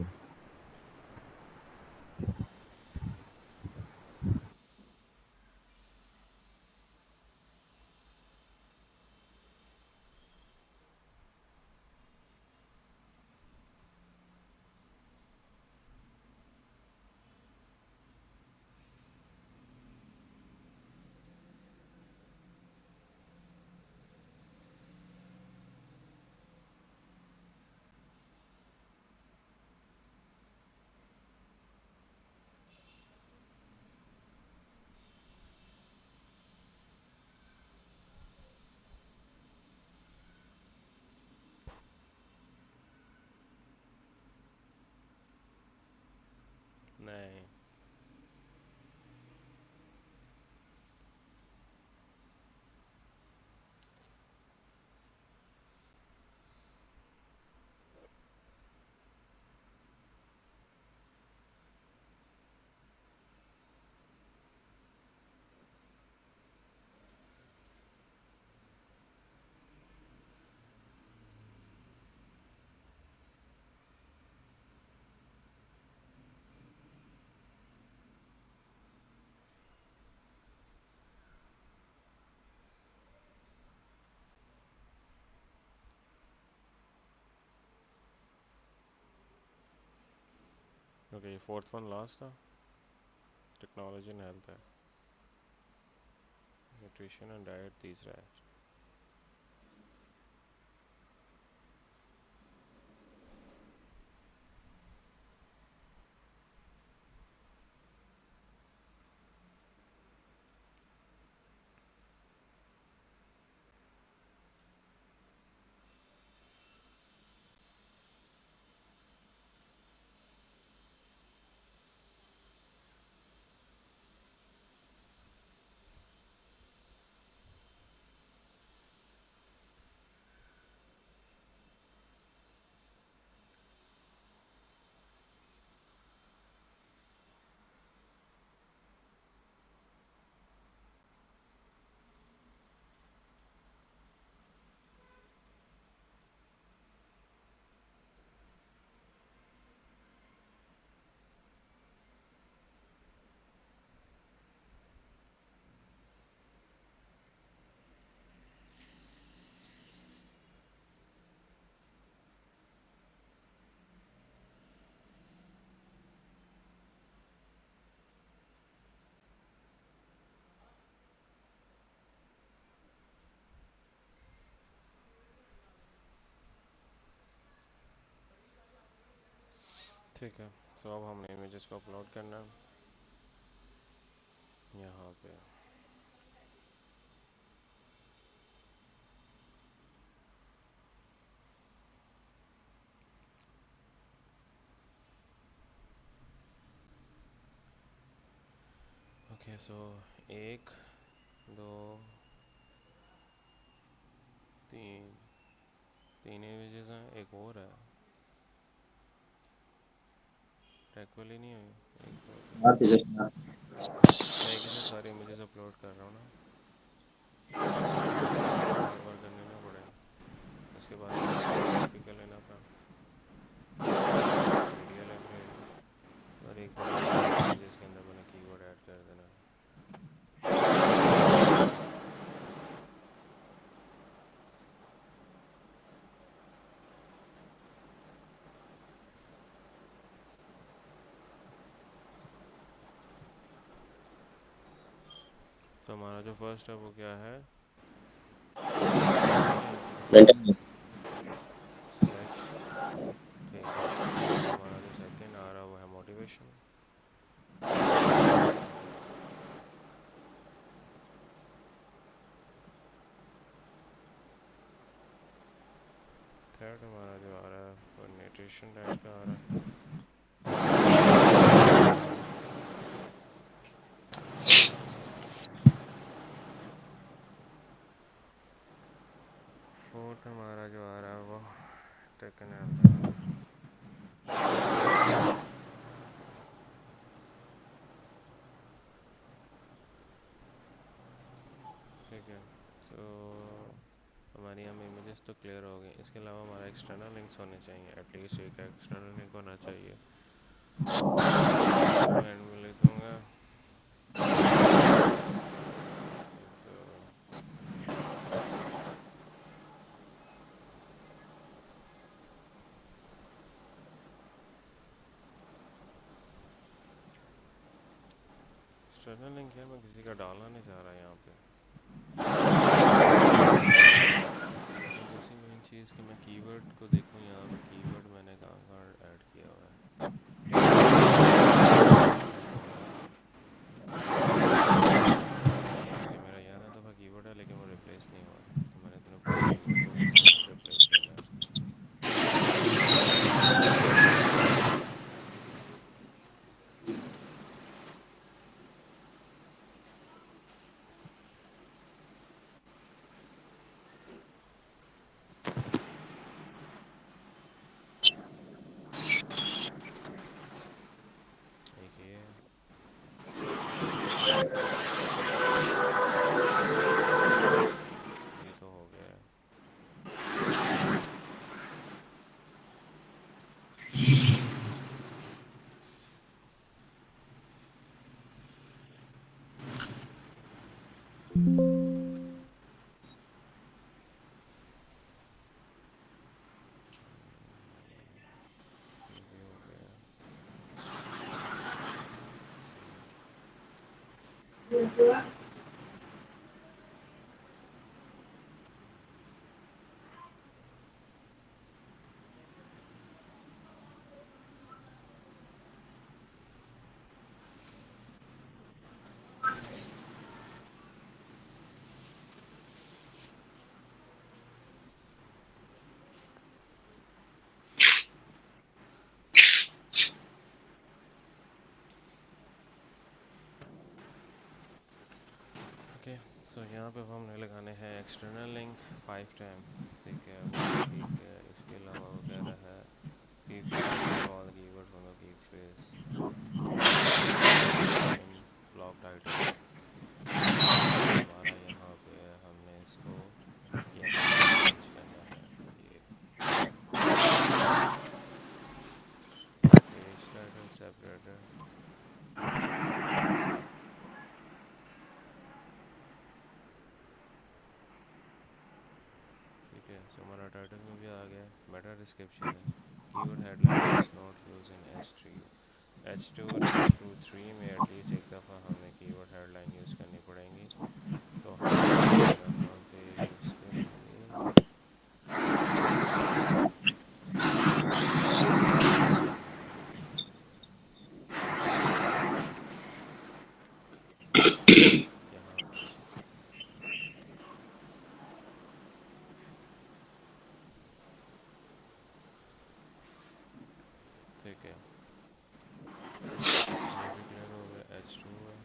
है, ये फोर्थ वन लास्ट था, टेक्नोलॉजी एंड हेल्थ है, न्यूट्रिशन एंड डाइट तीसरा है। ठीक है, सो अब हमने इमेजेस को अपलोड करना है यहाँ पे। ओके, सो 1 2 3 इमेजेस हैं, एक और है, ट्रैक वाली नहीं हुई, एक तो हाँ ठीक है। मैं एक ही साथ सारी इमेजेस अपलोड कर रहा हूँ ना, एक बार करने ना पड़े, उसके बाद एक कॉपी कर लेना अपना मीडिया लाइब्रेरी, और एक बड़ा सा एरिया जिसके अंदर मैंने कीवर्ड ऐड कर देना। तो हमारा जो फर्स्ट है वो क्या है, मेंटेन सिलेक्ट, ठीक है। इसके बाद हमारा जो सेकंड आ रहा है वो है मोटिवेशन, थर्ड हमारा जो आ रहा है वो न्यूट्रिशन डाइट का आ रहा है, फोर्थ हमारा जो आ रहा है वो टेक एंड हेल्थ आ रहा है। ठीक है, सो हमारी हम इमेजेस तो क्लियर हो गई, इसके अलावा हमारा एक्सटर्नल लिंक्स होने चाहिए, एटलीस्ट एक एक्सटर्नल लिंक होना चाहिए। मैं एंड में लिख दूँगा, सो एक्सटर्नल लिंक है, मैं किसी का डालना नहीं चाह रहा यहाँ पे। और दूसरी मेन चीज़ कि मैं कीवर्ड को देखूँ, यहाँ पे कीवर्ड मैंने कहाँ कहाँ ऐड किया हुआ है, ये मेरा यहाँ दफ़ा कीवर्ड है लेकिन वो रिप्लेस नहीं हुआ, तो मैंने दोनों पूरे कीवर्ड को रिप्लेस करना है। ओके, सो यहाँ पे अब हमने लगाने हैं एक्सटर्नल लिंक 5 टाइम, ठीक है, वो ठीक है। इसके अलावा वो कह रहा है की phase call keyword from the key phase in block title. तो हमारा यहाँ पे हमने इसको यहाँ से चेंज करना है, ये पेज टाइटल सेपरेटर, ठीक है। सो हमारा टाइटल में भी आ गया, मेटा डिस्क्रिप्शन है, keyword headline is not use in H2। H2 और H23 में एटलीस्ट एक दफ़ा हमें कीवर्ड हेडलाइन यूज़ करनी पड़ेंगी। तो हम यहाँ पे यूज़ करेंगे यहाँ पे जी, ठीक है। ये भी क्लियर हो गया, H2 है।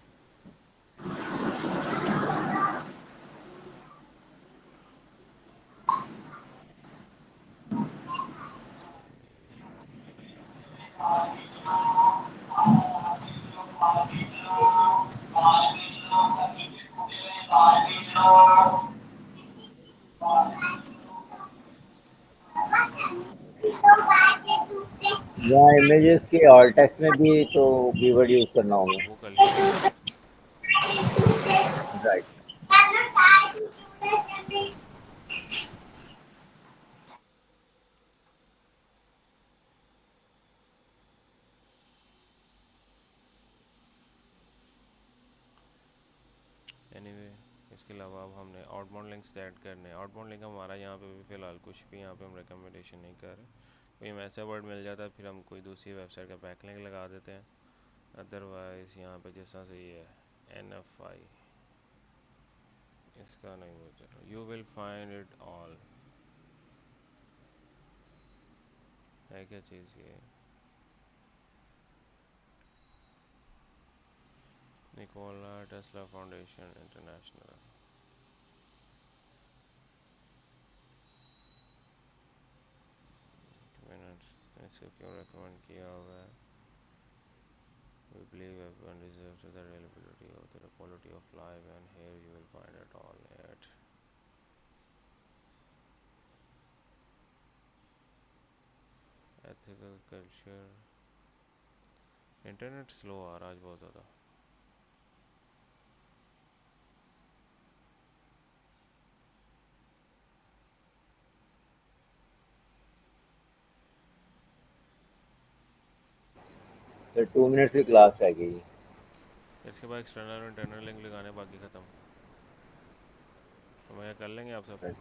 यहाँ इमेजेस के ऑल टेक्स्ट में भी तो कीवर्ड यूज करना होगा। वो कर लिया मैंने। राइट। एनीवे इसके अलावा अब हमने आउटबाउंड लिंक्स ऐड करने हैं। आउटबाउंड लिंक हमारा यहाँ पे भी फ़िलहाल कुछ भी यहाँ पे हम रिकमेंडेशन नहीं कर रहे। कोई हमें ऐसा वर्ड मिल जाता है फिर हम कोई दूसरी वेबसाइट का बैकलिंक लगा देते हैं। अदरवाइज़ यहाँ पे जिस तरह से ये है NFI, इसका नहीं मुझे, you will find it all है क्या चीज़ ये, निकोला टेस्ला फाउंडेशन इंटरनेशनल। मैंने इसको क्यों रिकमेंड किया हुआ है, we believe everyone deserves the reliability of the quality of life and here you will find it all at ethical culture। Internet slow आ रहा आज बहुत ज़्यादा। तो 2 मिनट्स की क्लास रह गई। इसके बाद एक्सटर्नल और इंटरनल लिंक लगाने बाकी ख़त्म। तो मैं कर लेंगे आप सब।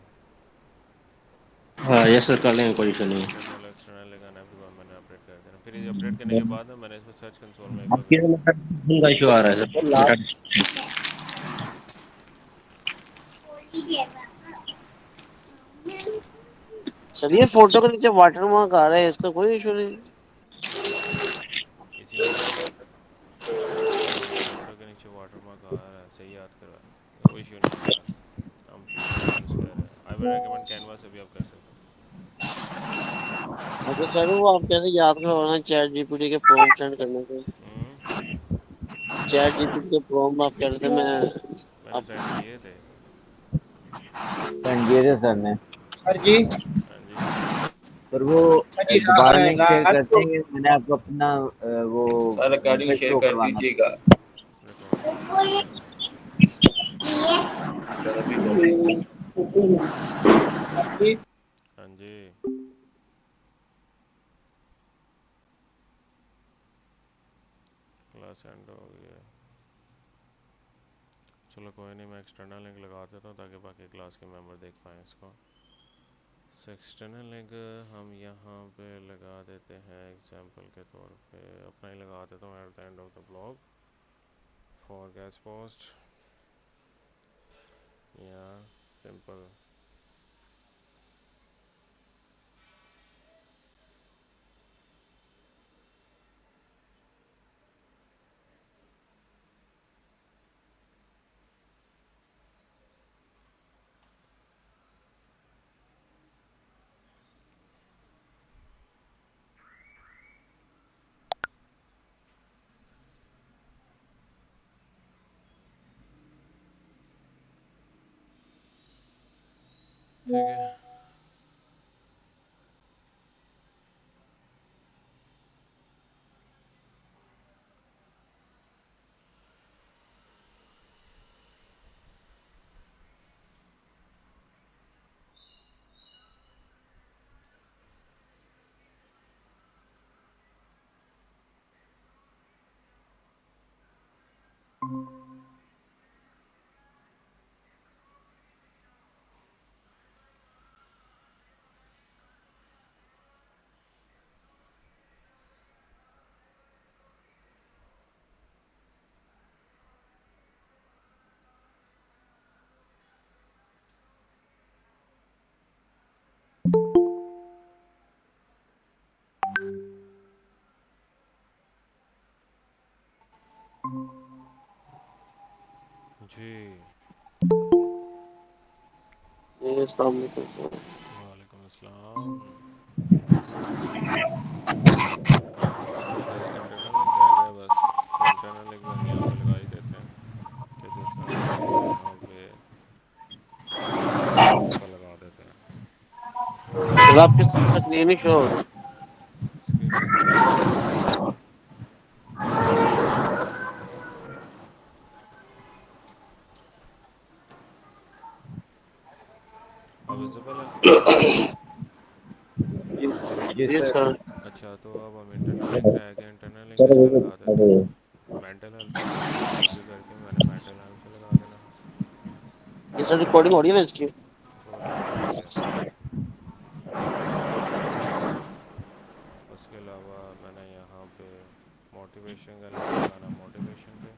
हाँ यस सर, कर लेंगे, कोई इशू नहीं है। इंटरनल एक्सटर्नल लगाना है, फिर बाद मैंने अपडेट कर देना। फिर ये अपडेट करने के बाद ना मैंने इसको सर्च कंसोल में एक बार आपके का इशू आ रहा है तो सर। लास्ट सर ये फोटो के नीचे वाटर मार्क आ रहा है, इसका कोई इशू नहीं। इसीलिए कह रहा हूँ, फोटो के नीचे वाटर मार्क आ रहा है, सही याद करवा, कोई इशू नहीं इसका। हम सब यूज़ कर रहे हैं। आई विल रिकमेंड कैनवा से भी आप कर सकते हो। अच्छा सर, वो आप कैसे याद करवाना चैट जीपीटी के प्रॉम्प्ट सेंड करने के? चैट जीपीटी के प्रॉम्प्ट आप कह रहे थे, मैं मैंने आप सेंड किए थे। संजीव सर ने। सर जी। हाँ जी, पर वो सर जी दोबारा लिंक शेयर लास्ट करते हैं। मैंने आपको अपना वो sir home recording page share show कर करवाना था। दीजिएगा। रिकमेंडेशन आ गया। सर अभी लोडिंग। जी। हाँ जी, क्लास एंड हो गया। चलो कोई नहीं, मैं एक्सटर्नल लिंक लगा देता हूँ ताकि बाकी क्लास के मेंबर देख पाएँ इसको। एक्सटर्नल लिंक हम यहाँ पे लगा देते हैं एग्जांपल के तौर पे, अपना ही लगा देता हूँ at the end of the blog for guest post या सिंपल। ठीक है, जी ये अस्सलाम वालेकुम सर। वालेकुम अस्सलाम। अच्छा, तो एक इंटरनल लिंक रह गया बस। तो इंटरनल लिंक हम यहाँ पे लगा ही देते हैं कि जिस तरह से हम यहाँ पे इसका लगा देते हैं। सर आपके स्क्रीन नहीं शो हो रही। स्क्रीन कैसे नहीं शो हो रही? अब विजिबल है? जी जी सर। सर। अच्छा, तो अब हम इंटरनल लिंक रह गया, इंटरनल लिंक सर किस पे लगा देते हैं? मेंटल हेल्थ पे। कॉपी करके मैंने मेंटल हेल्थ पे लगा देना। ये सर रिकॉर्डिंग हो रही है ना इसकी? रिकॉर्डिंग हो रही है। उसके अलावा मैंने यहाँ पे मोटिवेशन का लिंक लगाना, मोटिवेशन पे।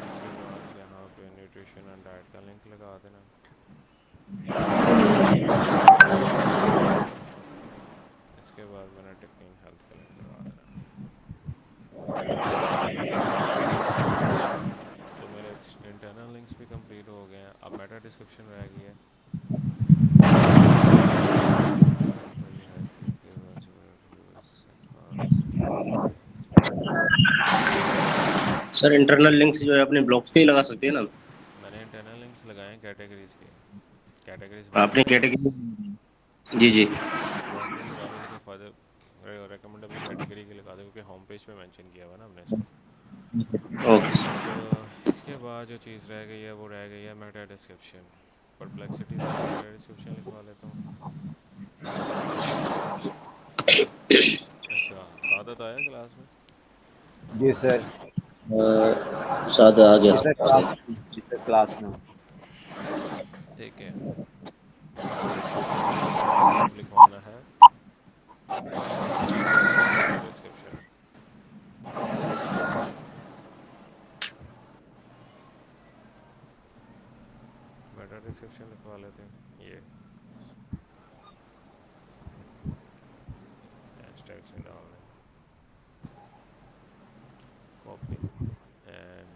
इसके बाद यहाँ पे न्यूट्रिशन एंड डाइट का लिंक लगा देना। इसके बाद मैंने टेक्निक हेल्थ का लिंक लगा देना। तो मेरे इंटरनल लिंक्स भी कंप्लीट हो गए हैं। अब मेटा डिस्क्रिप्शन रह गई है। सर इंटरनल लिंक्स जो है अपने ब्लॉग्स पे ही लगा सकते हैं ना? मैंने इंटरनल लिंक्स लगाए हैं कैटेगरीज के। कैटेगरीज आपने बनाई है ना। कैटेगरी। जी जी। ब्लॉग पे लगा दो तो कोई फ़ायदा, रिकमेंडेबल कैटेगरी के लगा दो क्योंकि होम पेज पे मेंशन किया हुआ है ना हमने इसको। ओके। तो इसके बाद जो चीज़ रह गई है वो रह गई है मेटा डिस्क्रिप्शन। परप्लेक्सिटी से मैं मेटा डिस्क्रिप्शन लिखवा लेता हूँ। अच्छा, सादत आया क्लास में? जी सर। सादा आ गया जी सर, सर आ क्लास, गया। जी सर क्लास में। ठीक है, तो इस पे आपसे अब लिखवाना है मेटा डिस्क्रिप्शन। मेटा डिस्क्रिप्शन लिखवा लेते हैं। ये हैशटैग्स नहीं डालने, कॉपी एंड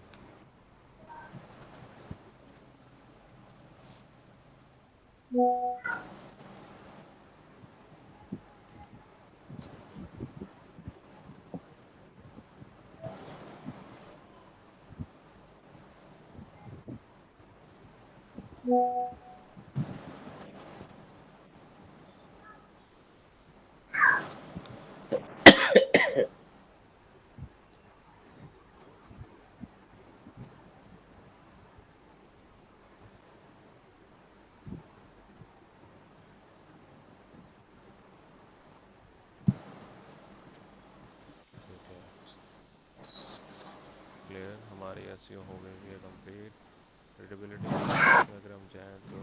क्लियर, हमारी एसईओ हो गई है कंप्लीट। रीडेबिलिटी एनालिसिस में अगर हम जाएँ तो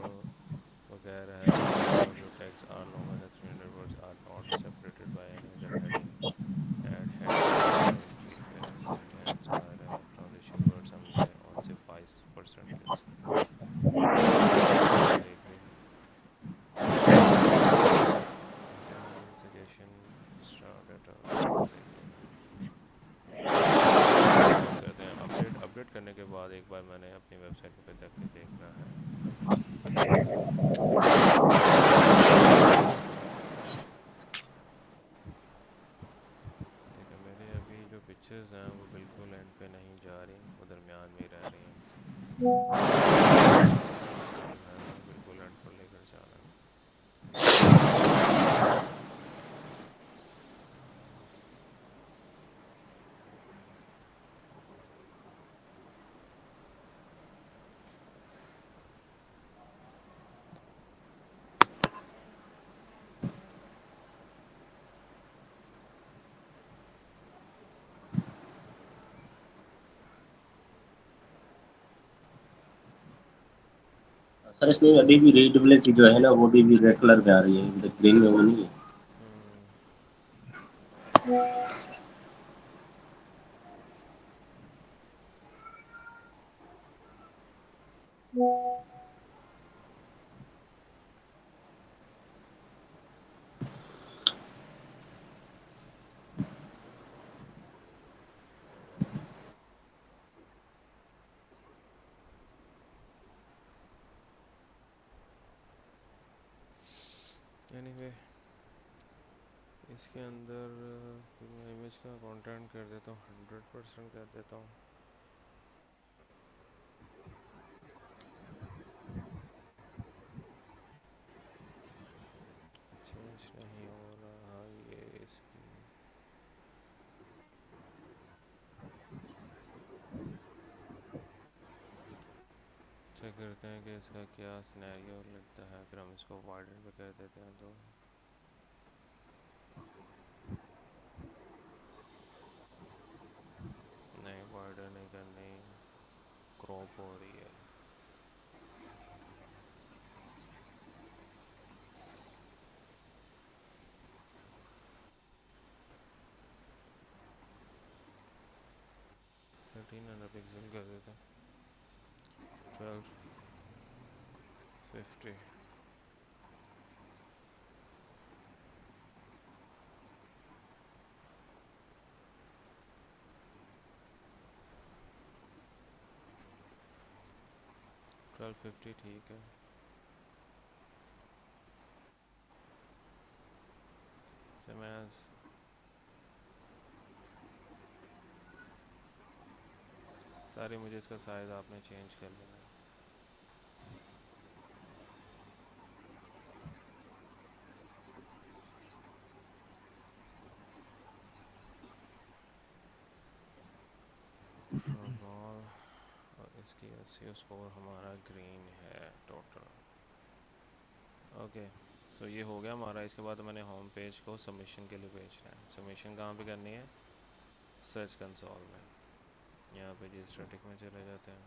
वो कह रहा है कि section of your text are longer than 300 words are not separated by any other heading, add heading also, ठीक है। सेंटेंस कह रहा है ट्रांजिशन वर्ड समझे ऑन से 5% के देख ली। इंटरमीडिएट सजेशन स्टार्ट एट देख ली। इसको हम करते हैं अपडेट। अपडेट करने के बाद एक बार मैंने अपनी वेबसाइट पे तक के देखना है। ठीक है, मेरे अभी जो पिक्चर्स हैं वो बिल्कुल एंड पे नहीं जा रही, वो दरमियान में ही रह रही हैं। इसको जो है ना बिल्कुल एंड पर लेकर जाना है। सर इसमें अभी भी रीडेबिलिटी जो है ना वो भी रेड कलर पे आ रही है, ग्रीन में वो नहीं है। एनीवे इसके अंदर मैं इमेज का कंटेंट कर देता हूँ 100% कर देता हूँ। चेंज नहीं हो रहा ये इसकी। चेक करते हैं कि इसका क्या सिनेरियो लगता है। अगर हम इसको वाइडन पे कर देते हैं तो नहीं, वाइडन नहीं करनी, क्रॉप हो रही है। थर्टीन हंड्रेड पिक्सल कर देते हैं। 1250 1250 ठीक है। सेम सारे मुझे इसका साइज़ आपने चेंज कर लेना है। फॉर और इसकी एसईओ स्कोर हमारा ग्रीन है टोटल। ओके सो ये हो गया हमारा। इसके बाद मैंने होम पेज को सबमिशन के लिए भेजना है। सबमिशन कहाँ पे करनी है? सर्च कंसोल में। यहाँ पे जी स्टैटिक में चले जाते हैं।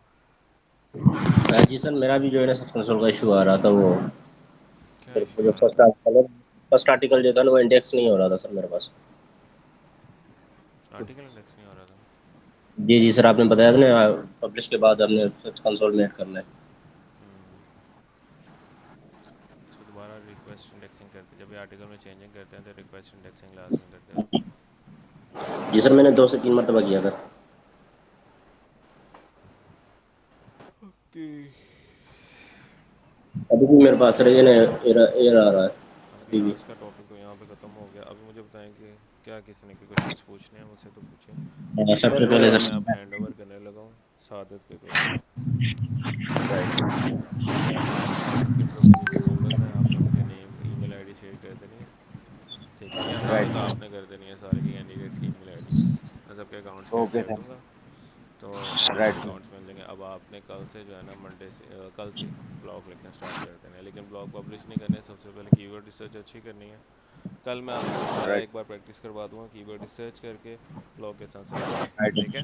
जी सर मेरा भी जो है ना सर्च कंसोल का इशू आ रहा था। वो क्या मेरे को इशू जो आ रहा था? फर्स्ट आर्टिकल जो था ना वो इंडेक्स नहीं हो रहा था सर मेरे पास। आर्टिकल इंडेक्स नहीं हो रहा था? जी जी सर, आपने बताया था ना पब्लिश के बाद आपने सर्च कंसोल में ऐड करना है। इसको दोबारा रिक्वेस्ट इंडेक्सिंग करते, जब भी आर्टिकल में चेंजिंग करते हैं तो रिक्वेस्ट इंडेक्सिंग लाजमी कर देते हैं। जी सर मैंने 2 से 3 मरतबा किया था। ओके अभी भी मेरे पास रही है ना एरर आ रहा है अभी अभी भी। आज का टॉपिक तो यहाँ पे ख़त्म हो गया। अभी मुझे बताएं कि क्या किसी ने कोई क्वेश्चंस पूछने हैं मुझसे तो पूछें। इसके सबसे बाद पहले मैं सर अब हैंड ओवर करने लगा हूँ सादत के क्लाइंट। ठीक है, आप सादत के प्रोपोजिशन होल्डर्स हैं, आपने मुझे नेम ईमेल आईडी शेयर कर देनी है। ठीक है, या सादत आपने कर देनी है सारे के कैंडिडेट्स की ईमेल आईडी। मैं सबके अकाउंट्स क्रिएट ओके कर सर। दूंगा तो हमें भी राइट सर। अकाउंट्स मिल जाएंगे। अब आपने कल से जो है ना मंडे से कल से ब्लॉग लिखना स्टार्ट कर देना है, लेकिन ब्लॉग पब्लिश नहीं करने। सबसे पहले कीवर्ड रिसर्च अच्छी करनी है कल मैं आपको दोबारा राइट, एक बार प्रैक्टिस करवा दूंगा कीबोर्ड सर्च करके ब्लॉग के साथ समझ गए? राइट, ठीक है।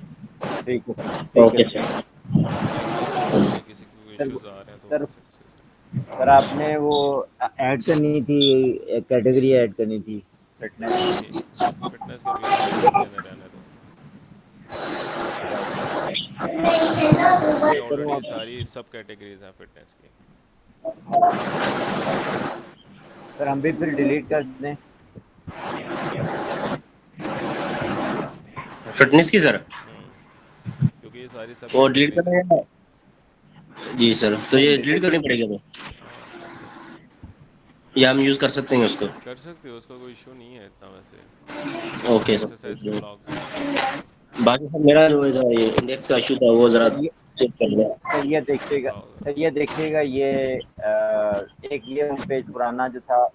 ठीक है सर, ठीक है ओके सर। सर। देख लेना और कोई किसी को सर इश्यूज आ रहे हैं तो सर वहाँ से डिस्कस करें। सर आपने वो ऐड करनी थी, कैटेगरी ऐड करनी थी फिटनेस फिटनेस। की। फिटनेस के अभी हम फिटनेस के अंदर रहने दो। ये करूँ ऑलरेडी अब? सारी सब कैटेगरीज हैं फिटनेस की। सर हम भी फिर डिलीट कर दें? फिटनेस की सर, क्योंकि ये सारी सब वो डिलीट कैटेगरीज करना हैं। है। जी सर, तो ये डिलीट करनी पड़ेगी तो, हाँ या हम यूज़ कर सकते हैं उसको? कर सकते हो, उसका कोई इशू नहीं है इतना वैसे। उसमें ओके एक्सरसाइज के सर। ब्लॉग्स हैं बहुत सारे। बाकी सर मेरा जो इधर ये इंडेक्स का इशू था वो ज़रा सर ये चेक कर लें। सर ये देखिएगा, बताओ ज़रा। सर ये देखिएगा, ये एक ये होम पेज पुराना जो था,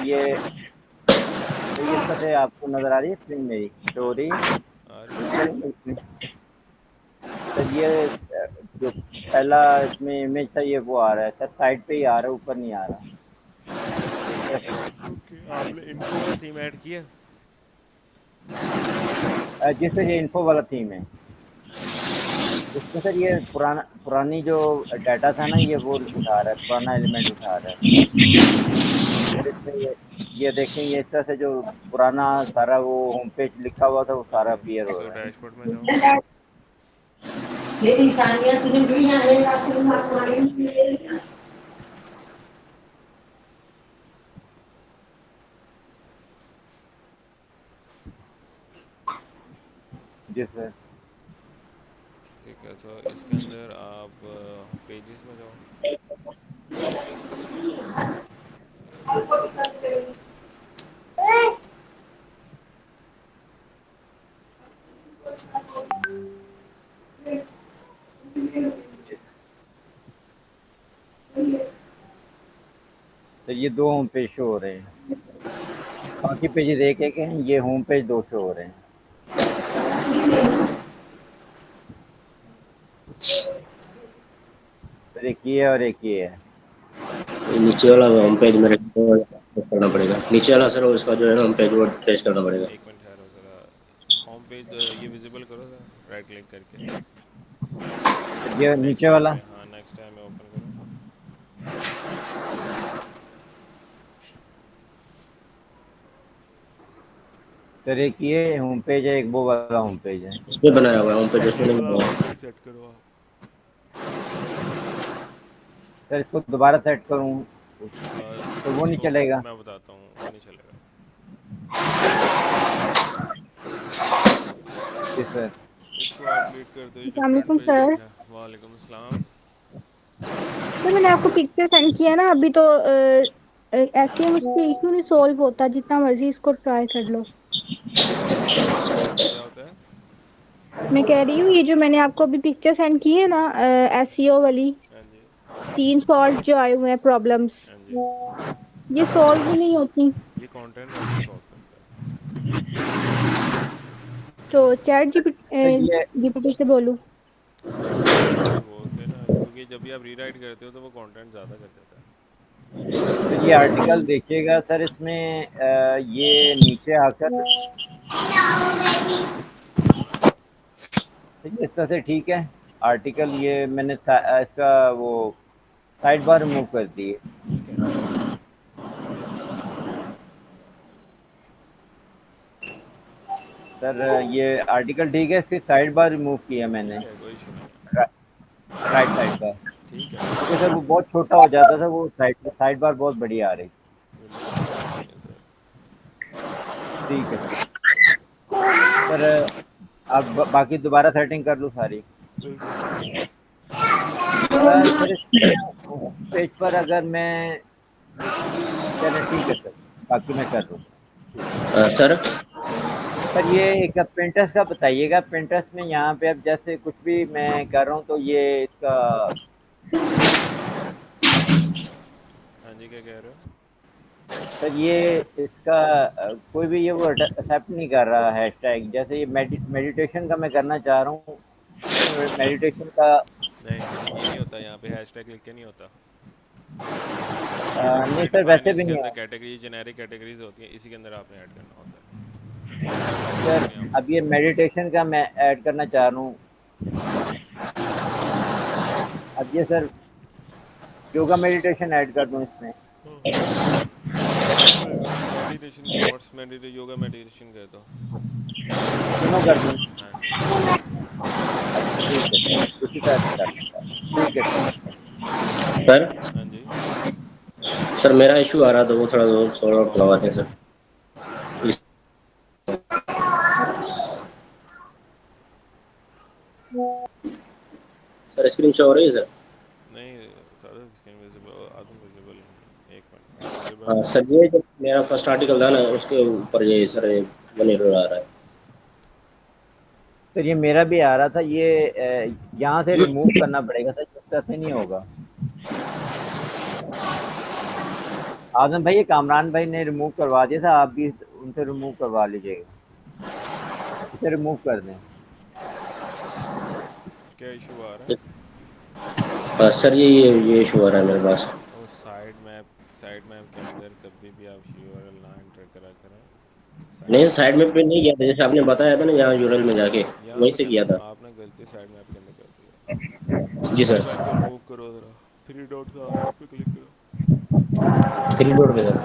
ये इस तरह से आपको नजर आ रही है स्क्रीन मेरी शो हो हाँ रही है? आ रही है। सर ये जो पहला इसमें इमेज था ये वो आ रहा है सर, साइड पे ही आ रहा है, ऊपर नहीं आ रहा इस तरह से। ओके, आपने इन्फो वाला थीम ऐड किया? जी सर ये इन्फो वाला थीम है। इसमें सर ये पुरानी जो डाटा था ना, ये वो उठा रहा है, पुराना एलिमेंट उठा रहा है। अच्छा फिर इसमें ये देखेंगे इस तरह से जो पुराना सारा वो होम पेज लिखा हुआ था वो सारा ओके। अपीयर हो सो रहा है। डैशबोर्ड में जाओ। जी सर। ठीक है, सो इसके अंदर आप पेजेस में जाओ। तो ये दो होम पेज शो हो रहे हैं, बाकी पेजेस एक एक हैं, ये होम पेज दो शो हो रहे हैं। सर एक ये है और एक ये है। ये नीचे वाला होम पेज मेरे को करना पड़ेगा, नीचे वाला सर उसका जो है ना होम पेज वो टेस्ट करना पड़ेगा। एक मिनट ठहरो ज़रा। होम पेज ये विजिबल करो ज़रा, राइट क्लिक करके। सर ये नेक्स्ट नीचे टैब वाला। में, हाँ नेक्स्ट टैब में ओपन करो। सर एक ये होम पेज है, एक वो वाला होम पेज है। ये बनाया हुआ है होम पेज, उसमें ये नहीं वाला बनाया। होम पेज सेट करो आप। सर इसको दोबारा सेट करूँ तो वो नहीं इसको चलेगा? मैं बताता हूँ, वो नहीं चलेगा। जी सर। इसको आप डिलीट कर दो, ये डिफरेंट अस्सलामुअलैकुम पेज सर। दिख रहा है। वालेकुम अस्सलाम। सर मैंने आपको पिक्चर सेंड किया ना अभी, तो ऐसे मुझसे इशू नहीं सॉल्व होता, जितना मर्जी इसको ट्राई कर लो। कैसे कैसे क्या होता है? मैं कह रही हूँ ये जो मैंने आपको अभी पिक्चर सेंड की है ना, एसईओ वाली, हाँ जी। 3 सॉल्व जो आए हुए हैं प्रॉब्लम्स, हाँ जी। ये सॉल्व ही नहीं होती। ये कंटेंट राइटर सॉल्व करता है। तो चैट सर ये जीपीटी से बोलूँ? चैट जीपीटी से बोल देना, क्योंकि जब भी आप रीराइट करते हो तो वो कंटेंट ज़्यादा कर देता है। सर ये आर्टिकल देखिएगा सर, इसमें ये नीचे आकर सर ये इस तरह से ठीक है आर्टिकल, ये मैंने इसका वो साइड बार रिमूव कर दी है। ठीक है। सर ये आर्टिकल ठीक है, इसकी साइड बार रिमूव किया मैंने, ठीक है, कोई इशू नहीं है। राइट साइड का, ठीक है, क्योंकि सर वो बहुत छोटा हो जाता था, वो साइड बार बहुत बढ़िया आ रही। बिल्कुल कोई इशू नहीं है सर। ठीक है सर। अब बाकी दोबारा सेटिंग कर लूँ सारी? बिल्कुल। सर इस पेज पर अगर मैं, चलिए ठीक है सर, बाकी मैं कर लूँ। सर सर ये एक प्रिंटर्स का बताइएगा, प्रिंटर्स में यहाँ पे अब जैसे कुछ भी मैं कर रहा हूँ तो ये इसका, हाँ जी, क्या कह रहे हो? सर ये इसका कोई भी ये वो एक्सेप्ट नहीं कर रहा हैशटैग, जैसे ये मेडिटेशन का मैं करना चाह रहा हूँ, मेडिटेशन का। नहीं, ये नहीं होता यहाँ पे, हैशटैग लिख के नहीं होता। ये जो नहीं सर, प्रीडिफाइंड है वैसे भी इसके नहीं अंदर है कैटेगरी जेनेरिक कैटेगरीज होती हैं, इसी के अंदर आपने ऐड करना होता है। अलग अलग कैटेगरी सर। में आप लिख अब ये सकते हैं। मेडिटेशन का मैं ऐड करना चाह रहा हूँ। अब ये सर योगा मेडिटेशन ऐड कर दूँ इसमें? मेडिटेशन की नोट्स योगा मेडिटेशन कर दो। दोनों कर दूँ? हाँ जी। अच्छा ठीक है सर, उसी तरह से कर लूँगा। ठीक है सर। सर हाँ जी। सर मेरा इशू आ रहा था, वो थोड़ा सॉल्व आउट करवाते हैं सर। सर स्क्रीन शो हो रही है सर? नहीं सारा स्क्रीन विजिबल, आदम विजिबल नहीं। एक मिनट आप फिर हाँ बताओ। सर, ये जो मेरा फर्स्ट आर्टिकल था ना, उसके ऊपर ये सर वन एरर आ रहा है। सर ये मेरा भी आ रहा था, ये यहाँ से रिमूव करना पड़ेगा सर, इससे ऐसे नहीं होगा। आजम भाई, ये कामरान भाई ने रिमूव करवा दिया था, आप भी उनसे रिमूव करवा लीजिएगा, इसे रिमूव कर दें। क्या इशू आ रहा है? सर ये इशू आ रहा है मेरे पास। और साइड मैप के अंदर कभी भी आप यूआरएल ना एंटर करा करें। नहीं, साइड साइड में पे नहीं किया था, जैसे आपने बताया था ना यहाँ यूरल में जाके, यहाँ वहीं पे से किया करना, था। आपने गलती साइड मैप के अंदर कर दिया। जी साइड सर। मैप को रिमूव करो ज़रा, थ्री डॉट्स आ रहे हैं, उस पर क्लिक करो। 3 डॉट पे सर,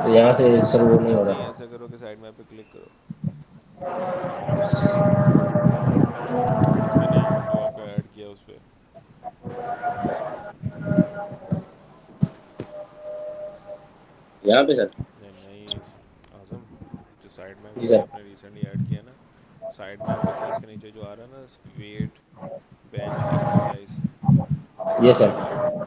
तो यहाँ से सर वो नहीं हो नहीं, रहा। ऐसा करो कि साइड मैप पे क्लिक करो। इस पे नहीं, जो आपका ऐड किया उस पे। यहाँ पे सर? नहीं नहीं आज़म, जो साइड मैप जी अभी सर। आपने रिसेंटली ऐड किया ना, साइड मैप लिखा है, उसके नीचे जो आ रहा है ना, वेट बेंच एक्सरसाइज, इस ये पे क्लिक सर। करो।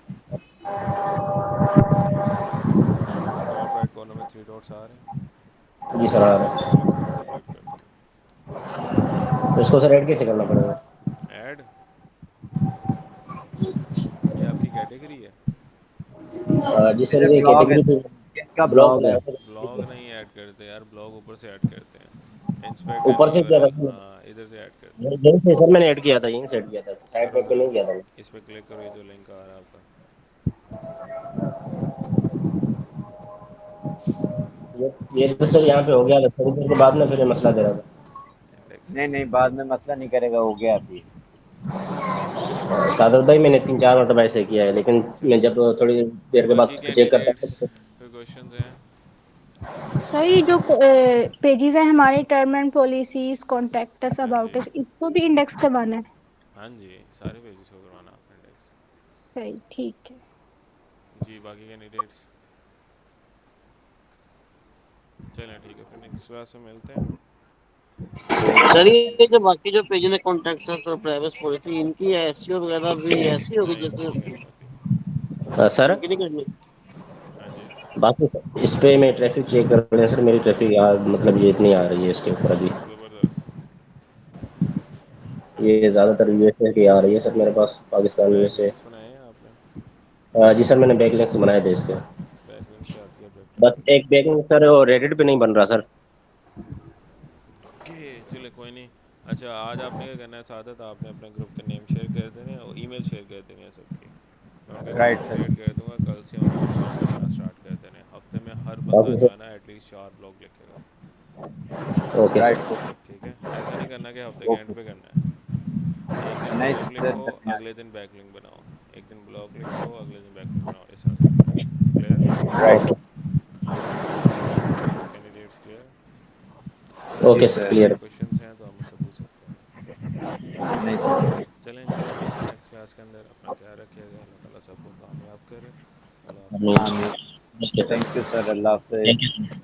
टॉप राइट कॉर्नर में थ्री डॉट्स आ रहे हैं, जी सर आ इस रहा पे है। क्लिक करो, वो ऐड कर दो। तो इसको सर ऐड कैसे करना पड़ेगा? ऐड, ये आपकी कैटेगरी है। जी सर, मेरा ये ब्लॉग है कैटेगरी पे सर, इसका ब्लॉक ब्लॉग है। बनाया था। ठीक ब्लॉग है। नहीं ऐड करते यार, ब्लॉग ऊपर से ऐड करते हैं। इंस्पेक्ट एन ऊपर से किया था यूआरएल, मैंने। हाँ इधर से ऐड करते हैं। यहीं से सर मैंने ऐड किया था, यहीं से ऐड किया था, साइड करो पे करो, नहीं किया था। इस पे क्लिक करो, ये जो लिंक आ रहा है आपका। ये तो सर इंडेक्स, यहाँ पे हो गया, थोड़ी देर के बाद में फिर ये मसला दे रहा था। इंडेक्स नहीं नहीं, बाद में मसला नहीं करेगा, हो गया अभी। सादत भाई मैंने 3-4 मतलब ऐसे किया है, लेकिन मैं चलो। जब थोड़ी देर के बाद बाकी चेक करता कैंडिडेट्स था तो। कोई क्वेश्चंस हैं? सर ये जो पेजेस है हमारे, term and policies, contact us, हाँ अबाउट जी, अस, इसको भी इंडेक्स करवाना है? हाँ जी, सारे पेजेस को करवाना आपने इंडेक्स। सही, ठीक है। जी बाकी कैंडिडेट्स, चलें ठीक है, फिर नेक्स्ट क्लास में मिलते हैं। सर ये जो बाकी जो पेज है कॉन्टैक्ट और प्राइवेसी पॉलिसी, इनकी एसईओ वगैरह भी ऐसी होगी नहीं जैसे नहीं होती। सर इनकी नहीं करनी? हाँ जी। बाकी इस पे मैं ट्रैफिक चेक कर रहे हैं सर, मेरी ट्रैफिक यार मतलब ये इतनी आ रही है इसके ऊपर अभी। ज़बरदस्त। ये ज़्यादातर यूएसए की आ रही है सर मेरे पास, पाकिस्तान बैक यूएसए। लिंक्स बनाए हैं आपने? जी सर, मैंने बैकलिंक्स बनाए थे इसके। बैक लिंक से आती है बस ट्रैफिक। एक बैकलिंक सर वो रेडिट पे नहीं बन रहा सर। ओके चले कोई नहीं। अच्छा आज आपने क्या करना है सादत, आपने अपने ग्रुप के नेम शेयर कर देने हैं और ईमेल शेयर कर देनी है सबकी। मैं उनके राइट ग्रुप सर। क्रिएट कर दूंगा, कल से उन्होंने ब्लॉग लिखना स्टार्ट कर देने हैं। हफ्ते में हर बंदा ओके जो सर। है ना एटलीस्ट 4 ब्लॉग लिखेगा। Okay right sir. सर। ठीक है, ऐसा नहीं करना कि हफ्ते के एंड ओके। पे करना है। एक दिन नहीं ब्लॉग सर, लिखो, दरमियान। अगले दिन बैकलिंक बनाओ। एक दिन ब्लॉग लिखो, अगले दिन बैकलिंक बनाओ, इस तरह से करना है। क्लियर? राइट। सब कैंडिडेट्स क्लियर? जी ओके सर, सर। कोई क्लियर। क्वेश्चंस हैं तो आप मुझसे पूछ सकते हैं। नहीं सर। चलें इंशाल्लाह मिलते हैं नेक्स्ट क्लास के अंदर। अपना ख्याल रखिएगा, अल्लाह ताला सबको कामयाब करे। अल्लाह हाफिज़। आमीन। Okay sir. Thank you sir, Allah Hafiz. Thank you sir.